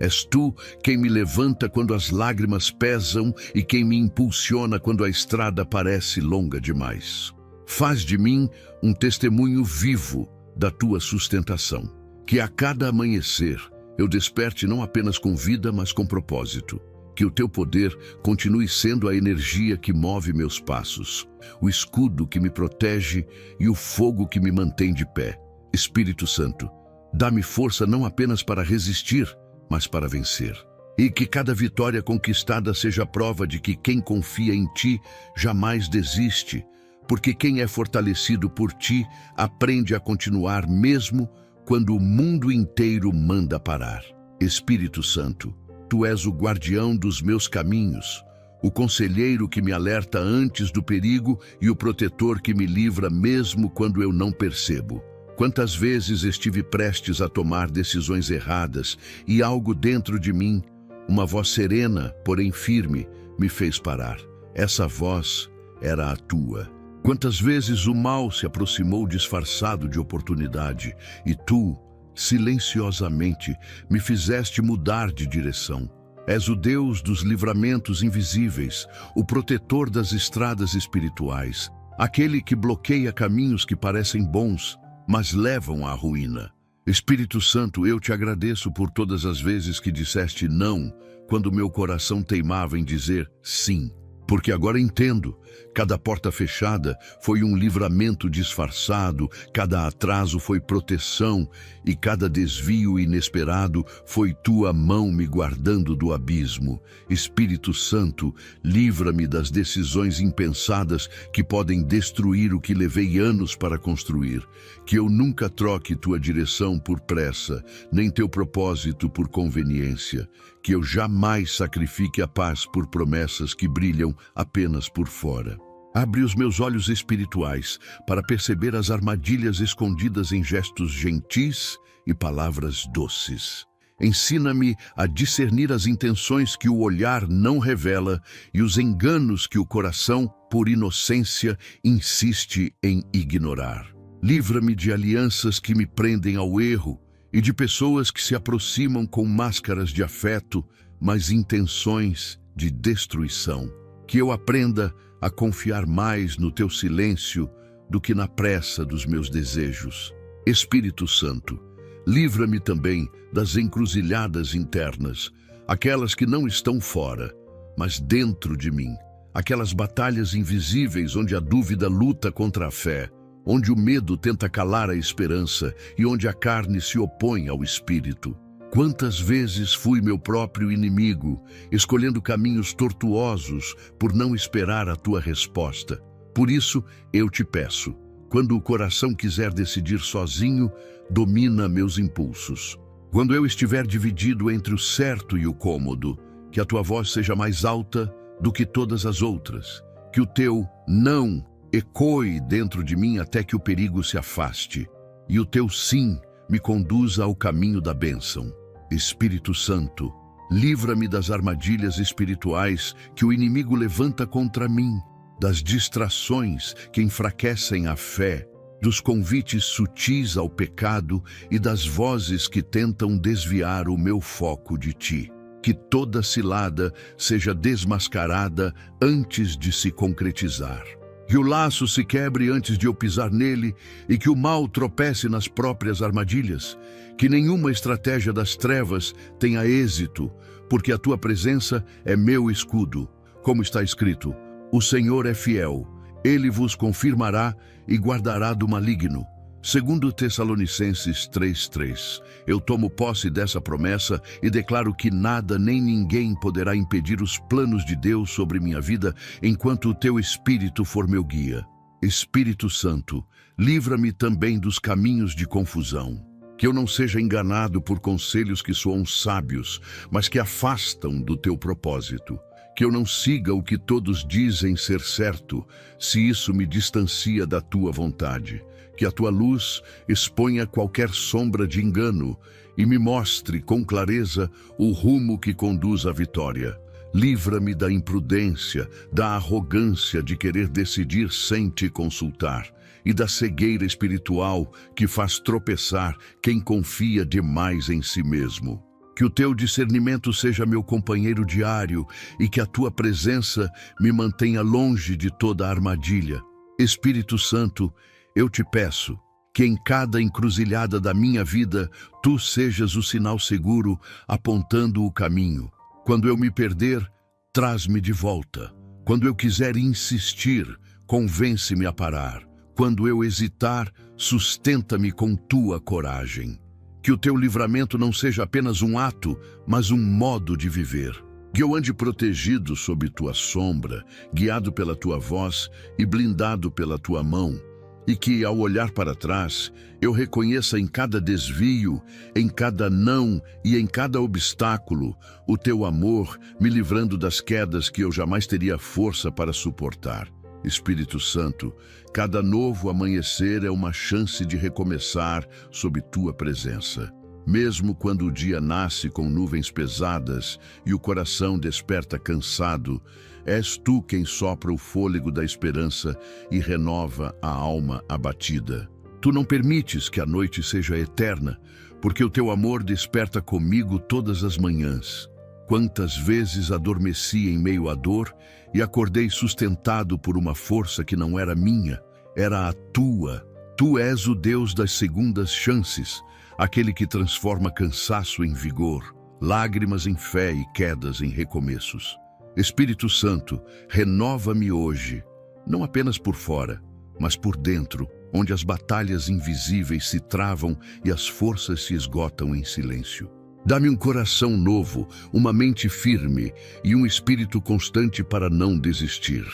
És tu quem me levanta quando as lágrimas pesam e quem me impulsiona quando a estrada parece longa demais. Faz de mim um testemunho vivo da tua sustentação. Que a cada amanhecer eu desperte não apenas com vida, mas com propósito. Que o teu poder continue sendo a energia que move meus passos, o escudo que me protege e o fogo que me mantém de pé. Espírito Santo, dá-me força não apenas para resistir, mas para vencer. E que cada vitória conquistada seja prova de que quem confia em ti jamais desiste, porque quem é fortalecido por ti aprende a continuar mesmo quando o mundo inteiro manda parar. Espírito Santo, tu és o guardião dos meus caminhos, o conselheiro que me alerta antes do perigo e o protetor que me livra mesmo quando eu não percebo. Quantas vezes estive prestes a tomar decisões erradas e algo dentro de mim, uma voz serena, porém firme, me fez parar. Essa voz era a tua. Quantas vezes o mal se aproximou disfarçado de oportunidade e tu, silenciosamente, me fizeste mudar de direção. És o Deus dos livramentos invisíveis, o protetor das estradas espirituais, aquele que bloqueia caminhos que parecem bons, mas levam à ruína. Espírito Santo, eu te agradeço por todas as vezes que disseste não, quando meu coração teimava em dizer sim. Porque agora entendo, cada porta fechada foi um livramento disfarçado, cada atraso foi proteção e cada desvio inesperado foi tua mão me guardando do abismo. Espírito Santo, livra-me das decisões impensadas que podem destruir o que levei anos para construir. Que eu nunca troque tua direção por pressa, nem teu propósito por conveniência. Que eu jamais sacrifique a paz por promessas que brilham apenas por fora. Abre os meus olhos espirituais para perceber as armadilhas escondidas em gestos gentis e palavras doces. Ensina-me a discernir as intenções que o olhar não revela e os enganos que o coração, por inocência, insiste em ignorar. Livra-me de alianças que me prendem ao erro e de pessoas que se aproximam com máscaras de afeto, mas intenções de destruição. Que eu aprenda a confiar mais no teu silêncio do que na pressa dos meus desejos. Espírito Santo, livra-me também das encruzilhadas internas, aquelas que não estão fora, mas dentro de mim, aquelas batalhas invisíveis onde a dúvida luta contra a fé, onde o medo tenta calar a esperança e onde a carne se opõe ao espírito. Quantas vezes fui meu próprio inimigo, escolhendo caminhos tortuosos por não esperar a tua resposta. Por isso, eu te peço, quando o coração quiser decidir sozinho, domina meus impulsos. Quando eu estiver dividido entre o certo e o cômodo, que a tua voz seja mais alta do que todas as outras, que o teu não ecoe dentro de mim até que o perigo se afaste, e o teu sim me conduza ao caminho da bênção. Espírito Santo, livra-me das armadilhas espirituais que o inimigo levanta contra mim, das distrações que enfraquecem a fé, dos convites sutis ao pecado e das vozes que tentam desviar o meu foco de ti. Que toda cilada seja desmascarada antes de se concretizar. Que o laço se quebre antes de eu pisar nele e que o mal tropece nas próprias armadilhas. Que nenhuma estratégia das trevas tenha êxito, porque a tua presença é meu escudo. Como está escrito, o Senhor é fiel, ele vos confirmará e guardará do maligno. Segundo Tessalonicenses 3:3, eu tomo posse dessa promessa e declaro que nada nem ninguém poderá impedir os planos de Deus sobre minha vida enquanto o teu Espírito for meu guia. Espírito Santo, livra-me também dos caminhos de confusão. Que eu não seja enganado por conselhos que soam sábios, mas que afastam do teu propósito. Que eu não siga o que todos dizem ser certo, se isso me distancia da tua vontade. Que a tua luz exponha qualquer sombra de engano e me mostre com clareza o rumo que conduz à vitória. Livra-me da imprudência, da arrogância de querer decidir sem te consultar e da cegueira espiritual que faz tropeçar quem confia demais em si mesmo. Que o teu discernimento seja meu companheiro diário e que a tua presença me mantenha longe de toda armadilha. Espírito Santo, eu te peço que em cada encruzilhada da minha vida, tu sejas o sinal seguro apontando o caminho. Quando eu me perder, traz-me de volta. Quando eu quiser insistir, convence-me a parar. Quando eu hesitar, sustenta-me com tua coragem. Que o teu livramento não seja apenas um ato, mas um modo de viver. Que eu ande protegido sob tua sombra, guiado pela tua voz e blindado pela tua mão. E que, ao olhar para trás, eu reconheça em cada desvio, em cada não e em cada obstáculo, o teu amor me livrando das quedas que eu jamais teria força para suportar. Espírito Santo, cada novo amanhecer é uma chance de recomeçar sob tua presença. Mesmo quando o dia nasce com nuvens pesadas e o coração desperta cansado, és tu quem sopra o fôlego da esperança e renova a alma abatida. Tu não permites que a noite seja eterna, porque o teu amor desperta comigo todas as manhãs. Quantas vezes adormeci em meio à dor e acordei sustentado por uma força que não era minha, era a tua. Tu és o Deus das segundas chances, aquele que transforma cansaço em vigor, lágrimas em fé e quedas em recomeços. Espírito Santo, renova-me hoje, não apenas por fora, mas por dentro, onde as batalhas invisíveis se travam e as forças se esgotam em silêncio. Dá-me um coração novo, uma mente firme e um espírito constante para não desistir.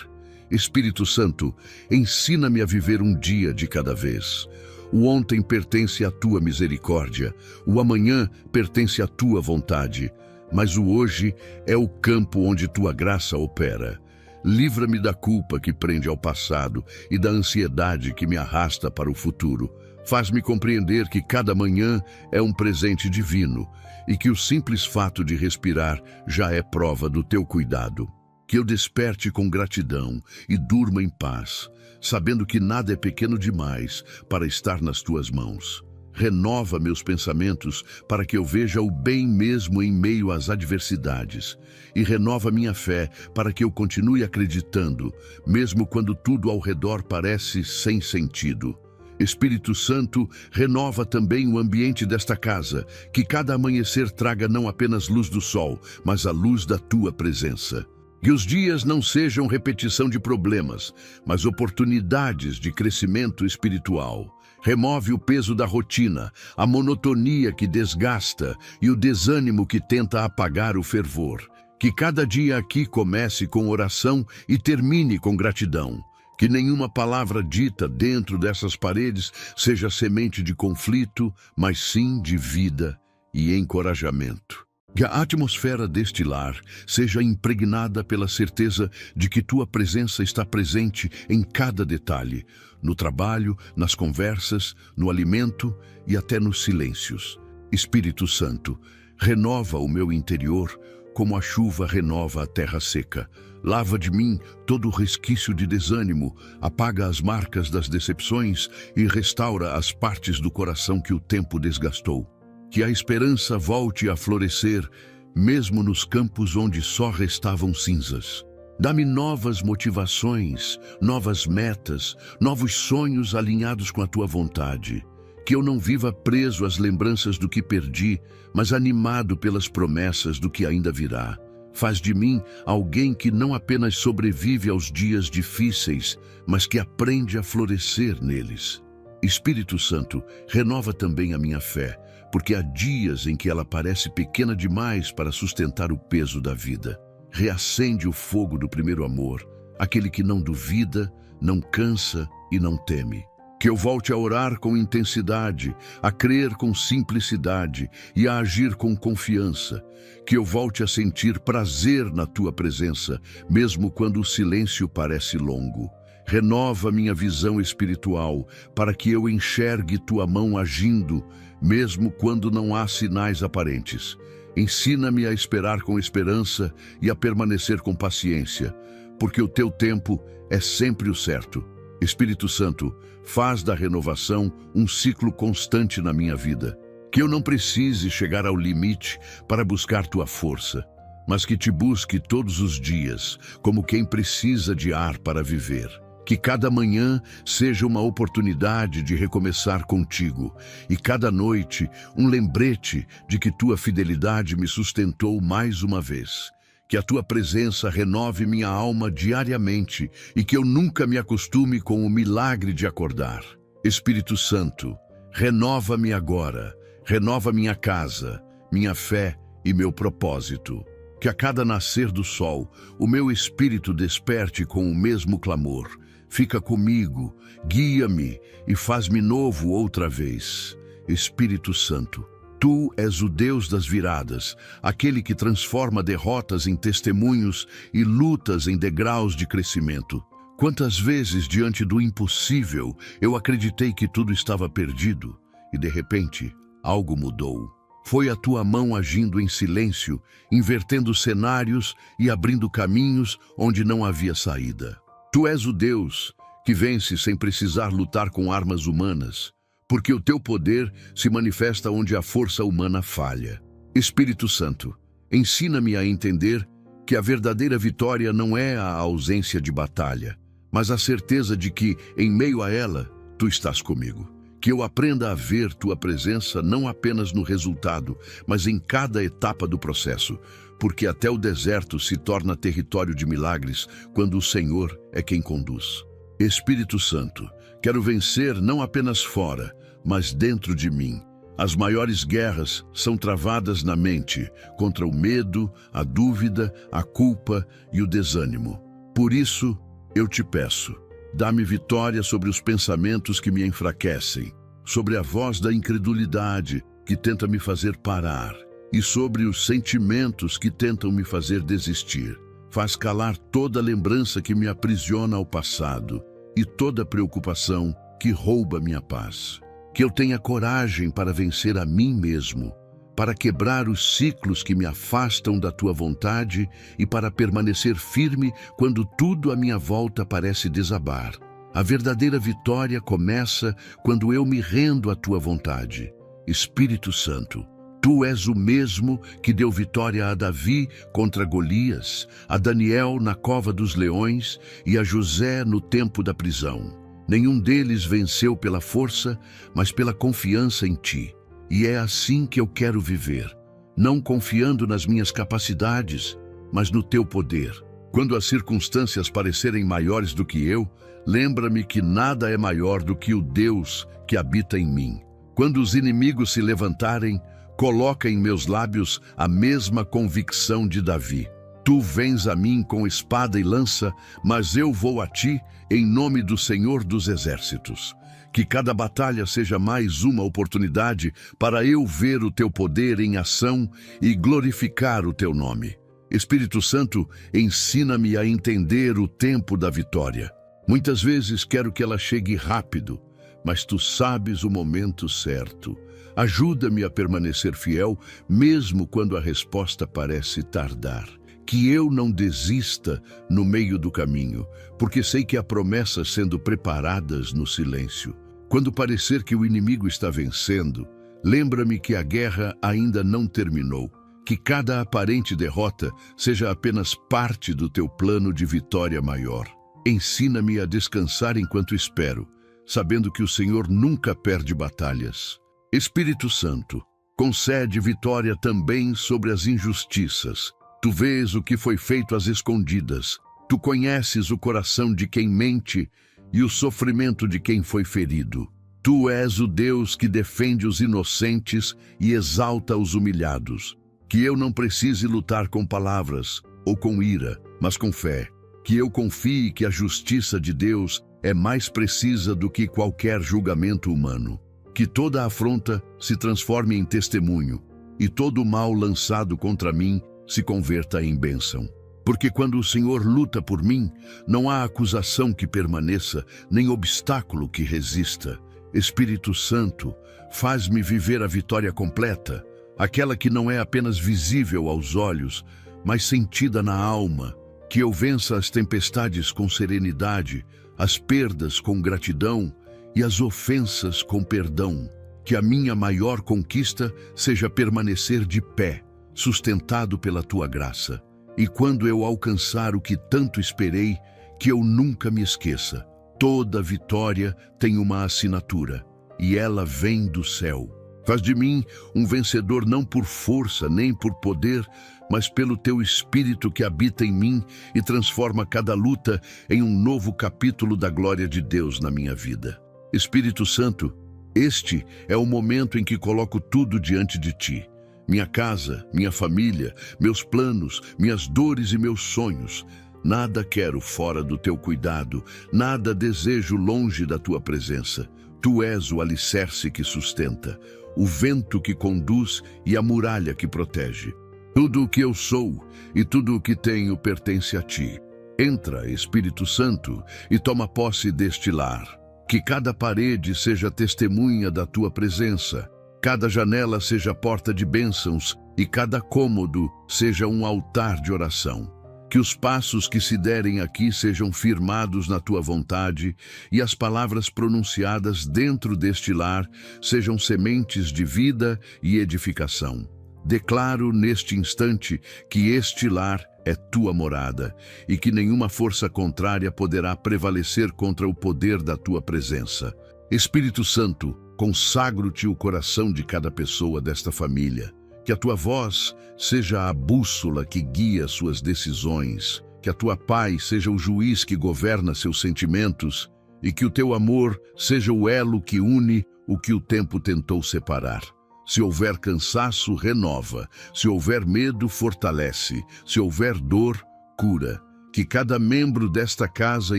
Espírito Santo, ensina-me a viver um dia de cada vez. O ontem pertence à tua misericórdia, o amanhã pertence à tua vontade, mas o hoje é o campo onde tua graça opera. Livra-me da culpa que prende ao passado e da ansiedade que me arrasta para o futuro. Faz-me compreender que cada manhã é um presente divino e que o simples fato de respirar já é prova do teu cuidado. Que eu desperte com gratidão e durma em paz, sabendo que nada é pequeno demais para estar nas tuas mãos. Renova meus pensamentos para que eu veja o bem mesmo em meio às adversidades. E renova minha fé para que eu continue acreditando, mesmo quando tudo ao redor parece sem sentido. Espírito Santo, renova também o ambiente desta casa, que cada amanhecer traga não apenas luz do sol, mas a luz da tua presença. Que os dias não sejam repetição de problemas, mas oportunidades de crescimento espiritual. Remove o peso da rotina, a monotonia que desgasta e o desânimo que tenta apagar o fervor. Que cada dia aqui comece com oração e termine com gratidão. Que nenhuma palavra dita dentro dessas paredes seja semente de conflito, mas sim de vida e encorajamento. Que a atmosfera deste lar seja impregnada pela certeza de que tua presença está presente em cada detalhe, no trabalho, nas conversas, no alimento e até nos silêncios. Espírito Santo, renova o meu interior como a chuva renova a terra seca. Lava de mim todo o resquício de desânimo, apaga as marcas das decepções e restaura as partes do coração que o tempo desgastou. Que a esperança volte a florescer, mesmo nos campos onde só restavam cinzas. Dá-me novas motivações, novas metas, novos sonhos alinhados com a tua vontade. Que eu não viva preso às lembranças do que perdi, mas animado pelas promessas do que ainda virá. Faz de mim alguém que não apenas sobrevive aos dias difíceis, mas que aprende a florescer neles. Espírito Santo, renova também a minha fé, porque há dias em que ela parece pequena demais para sustentar o peso da vida. Reacende o fogo do primeiro amor, aquele que não duvida, não cansa e não teme. Que eu volte a orar com intensidade, a crer com simplicidade e a agir com confiança. Que eu volte a sentir prazer na tua presença, mesmo quando o silêncio parece longo. Renova minha visão espiritual, para que eu enxergue tua mão agindo, mesmo quando não há sinais aparentes. Ensina-me a esperar com esperança e a permanecer com paciência, porque o teu tempo é sempre o certo. Espírito Santo, faz da renovação um ciclo constante na minha vida. Que eu não precise chegar ao limite para buscar tua força, mas que te busque todos os dias, como quem precisa de ar para viver. Que cada manhã seja uma oportunidade de recomeçar contigo, e cada noite um lembrete de que tua fidelidade me sustentou mais uma vez. Que a tua presença renove minha alma diariamente e que eu nunca me acostume com o milagre de acordar. Espírito Santo, renova-me agora, renova minha casa, minha fé e meu propósito. Que a cada nascer do sol, o meu espírito desperte com o mesmo clamor. Fica comigo, guia-me e faz-me novo outra vez. Espírito Santo, tu és o Deus das viradas, aquele que transforma derrotas em testemunhos e lutas em degraus de crescimento. Quantas vezes, diante do impossível, eu acreditei que tudo estava perdido e, de repente, algo mudou. Foi a tua mão agindo em silêncio, invertendo cenários e abrindo caminhos onde não havia saída. Tu és o Deus que vence sem precisar lutar com armas humanas, porque o teu poder se manifesta onde a força humana falha. Espírito Santo, ensina-me a entender que a verdadeira vitória não é a ausência de batalha, mas a certeza de que, em meio a ela, tu estás comigo. Que eu aprenda a ver tua presença não apenas no resultado, mas em cada etapa do processo, porque até o deserto se torna território de milagres quando o Senhor é quem conduz. Espírito Santo, quero vencer não apenas fora, mas dentro de mim. As maiores guerras são travadas na mente, contra o medo, a dúvida, a culpa e o desânimo. Por isso, eu te peço, dá-me vitória sobre os pensamentos que me enfraquecem, sobre a voz da incredulidade que tenta me fazer parar e sobre os sentimentos que tentam me fazer desistir. Faz calar toda lembrança que me aprisiona ao passado e toda preocupação que rouba minha paz. Que eu tenha coragem para vencer a mim mesmo, para quebrar os ciclos que me afastam da tua vontade e para permanecer firme quando tudo à minha volta parece desabar. A verdadeira vitória começa quando eu me rendo à tua vontade. Espírito Santo, tu és o mesmo que deu vitória a Davi contra Golias, a Daniel na cova dos leões e a José no tempo da prisão. Nenhum deles venceu pela força, mas pela confiança em ti. E é assim que eu quero viver, não confiando nas minhas capacidades, mas no teu poder. Quando as circunstâncias parecerem maiores do que eu, lembra-me que nada é maior do que o Deus que habita em mim. Quando os inimigos se levantarem, coloca em meus lábios a mesma convicção de Davi. Tu vens a mim com espada e lança, mas eu vou a ti em nome do Senhor dos Exércitos. Que cada batalha seja mais uma oportunidade para eu ver o teu poder em ação e glorificar o teu nome. Espírito Santo, ensina-me a entender o tempo da vitória. Muitas vezes quero que ela chegue rápido, mas tu sabes o momento certo. Ajuda-me a permanecer fiel, mesmo quando a resposta parece tardar. Que eu não desista no meio do caminho, porque sei que há promessas sendo preparadas no silêncio. Quando parecer que o inimigo está vencendo, lembra-me que a guerra ainda não terminou, que cada aparente derrota seja apenas parte do teu plano de vitória maior. Ensina-me a descansar enquanto espero, sabendo que o Senhor nunca perde batalhas. Espírito Santo, concede vitória também sobre as injustiças. Tu vês o que foi feito às escondidas. Tu conheces o coração de quem mente e o sofrimento de quem foi ferido. Tu és o Deus que defende os inocentes e exalta os humilhados. Que eu não precise lutar com palavras ou com ira, mas com fé. Que eu confie que a justiça de Deus é mais precisa do que qualquer julgamento humano. Que toda afronta se transforme em testemunho e todo o mal lançado contra mim se converta em bênção. Porque quando o Senhor luta por mim, não há acusação que permaneça, nem obstáculo que resista. Espírito Santo, faz-me viver a vitória completa, aquela que não é apenas visível aos olhos, mas sentida na alma. Que eu vença as tempestades com serenidade, as perdas com gratidão e as ofensas com perdão. Que a minha maior conquista seja permanecer de pé, sustentado pela tua graça. E quando eu alcançar o que tanto esperei, que eu nunca me esqueça. Toda vitória tem uma assinatura, e ela vem do céu. Faz de mim um vencedor não por força nem por poder, mas pelo teu Espírito que habita em mim e transforma cada luta em um novo capítulo da glória de Deus na minha vida. Espírito Santo, este é o momento em que coloco tudo diante de ti. Minha casa, minha família, meus planos, minhas dores e meus sonhos. Nada quero fora do teu cuidado, nada desejo longe da tua presença. Tu és o alicerce que sustenta, o vento que conduz e a muralha que protege. Tudo o que eu sou e tudo o que tenho pertence a ti. Entra, Espírito Santo, e toma posse deste lar. Que cada parede seja testemunha da tua presença, cada janela seja porta de bênçãos e cada cômodo seja um altar de oração. Que os passos que se derem aqui sejam firmados na tua vontade e as palavras pronunciadas dentro deste lar sejam sementes de vida e edificação. Declaro neste instante que este lar é tua morada e que nenhuma força contrária poderá prevalecer contra o poder da tua presença. Espírito Santo, consagro-te o coração de cada pessoa desta família. Que a tua voz seja a bússola que guia suas decisões, que a tua paz seja o juiz que governa seus sentimentos e que o teu amor seja o elo que une o que o tempo tentou separar. Se houver cansaço, renova. Se houver medo, fortalece. Se houver dor, cura. Que cada membro desta casa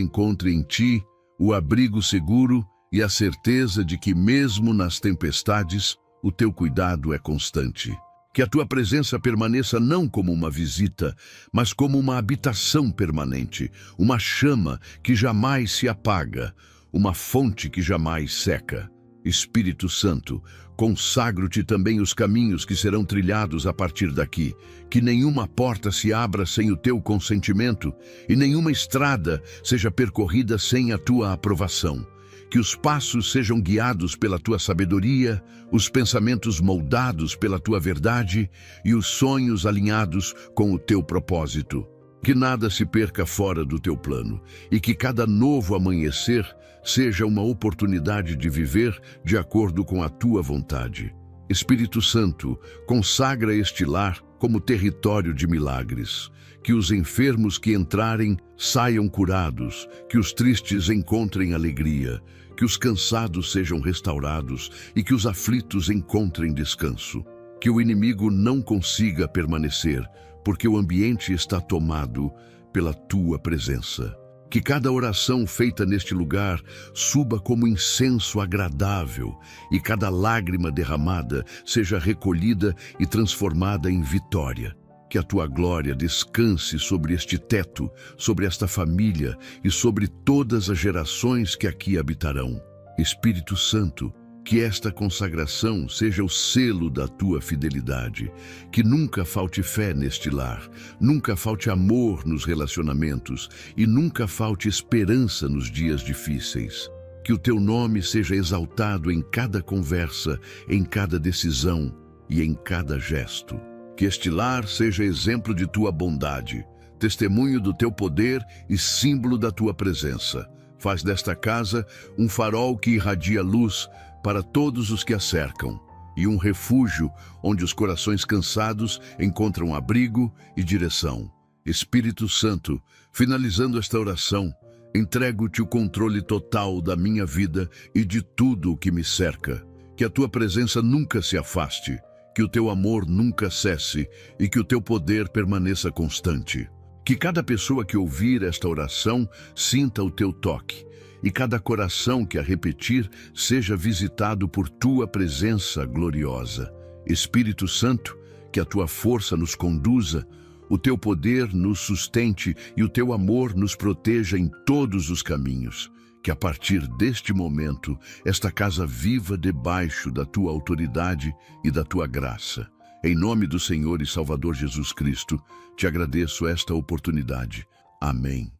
encontre em ti o abrigo seguro e a certeza de que mesmo nas tempestades, o teu cuidado é constante. Que a tua presença permaneça não como uma visita, mas como uma habitação permanente, uma chama que jamais se apaga, uma fonte que jamais seca. Espírito Santo, consagro-te também os caminhos que serão trilhados a partir daqui. Que nenhuma porta se abra sem o teu consentimento e nenhuma estrada seja percorrida sem a tua aprovação. Que os passos sejam guiados pela tua sabedoria, os pensamentos moldados pela tua verdade e os sonhos alinhados com o teu propósito. Que nada se perca fora do teu plano e que cada novo amanhecer seja uma oportunidade de viver de acordo com a tua vontade. Espírito Santo, consagra este lar como território de milagres. Que os enfermos que entrarem saiam curados, que os tristes encontrem alegria, que os cansados sejam restaurados e que os aflitos encontrem descanso. Que o inimigo não consiga permanecer, porque o ambiente está tomado pela tua presença. Que cada oração feita neste lugar suba como incenso agradável e cada lágrima derramada seja recolhida e transformada em vitória. Que a tua glória descanse sobre este teto, sobre esta família e sobre todas as gerações que aqui habitarão. Espírito Santo, que esta consagração seja o selo da tua fidelidade. Que nunca falte fé neste lar, nunca falte amor nos relacionamentos e nunca falte esperança nos dias difíceis. Que o teu nome seja exaltado em cada conversa, em cada decisão e em cada gesto. Que este lar seja exemplo de tua bondade, testemunho do teu poder e símbolo da tua presença. Faz desta casa um farol que irradia luz para todos os que a cercam e um refúgio onde os corações cansados encontram abrigo e direção. Espírito Santo, finalizando esta oração, entrego-te o controle total da minha vida e de tudo o que me cerca. Que a tua presença nunca se afaste, que o teu amor nunca cesse e que o teu poder permaneça constante. Que cada pessoa que ouvir esta oração sinta o teu toque e cada coração que a repetir seja visitado por tua presença gloriosa. Espírito Santo, que a tua força nos conduza, o teu poder nos sustente e o teu amor nos proteja em todos os caminhos. Que a partir deste momento, esta casa viva debaixo da tua autoridade e da tua graça. Em nome do Senhor e Salvador Jesus Cristo, te agradeço esta oportunidade. Amém.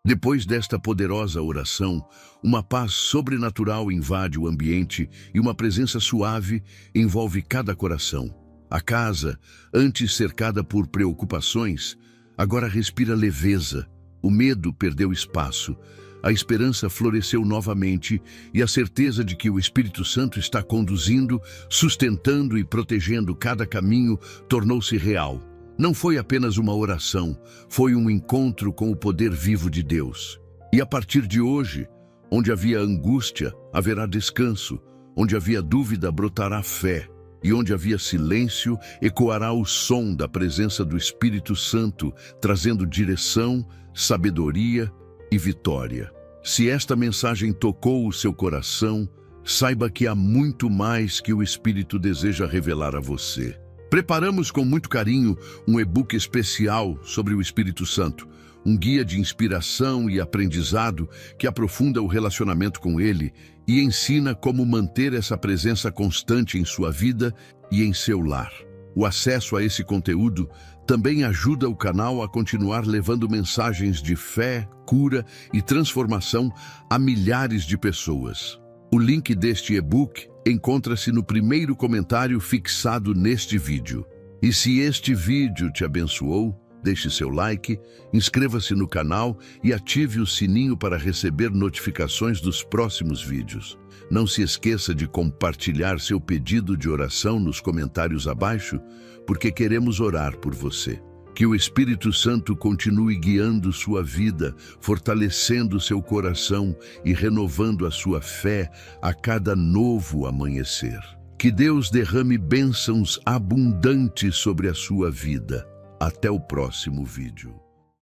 Depois desta poderosa oração, uma paz sobrenatural invade o ambiente e uma presença suave envolve cada coração. A casa, antes cercada por preocupações, agora respira leveza. O medo perdeu espaço, a esperança floresceu novamente e a certeza de que o Espírito Santo está conduzindo, sustentando e protegendo cada caminho tornou-se real. Não foi apenas uma oração, foi um encontro com o poder vivo de Deus. E a partir de hoje, onde havia angústia, haverá descanso, onde havia dúvida, brotará fé, e onde havia silêncio, ecoará o som da presença do Espírito Santo, trazendo direção, sabedoria e vitória. Se esta mensagem tocou o seu coração, saiba que há muito mais que o Espírito deseja revelar a você. Preparamos com muito carinho um e-book especial sobre o Espírito Santo, um guia de inspiração e aprendizado que aprofunda o relacionamento com ele e ensina como manter essa presença constante em sua vida e em seu lar. O acesso a esse conteúdo também ajuda o canal a continuar levando mensagens de fé, cura e transformação a milhares de pessoas. O link deste e-book encontra-se no primeiro comentário fixado neste vídeo. E se este vídeo te abençoou, deixe seu like, inscreva-se no canal e ative o sininho para receber notificações dos próximos vídeos. Não se esqueça de compartilhar seu pedido de oração nos comentários abaixo, porque queremos orar por você. Que o Espírito Santo continue guiando sua vida, fortalecendo seu coração e renovando a sua fé a cada novo amanhecer. Que Deus derrame bênçãos abundantes sobre a sua vida. Até o próximo vídeo.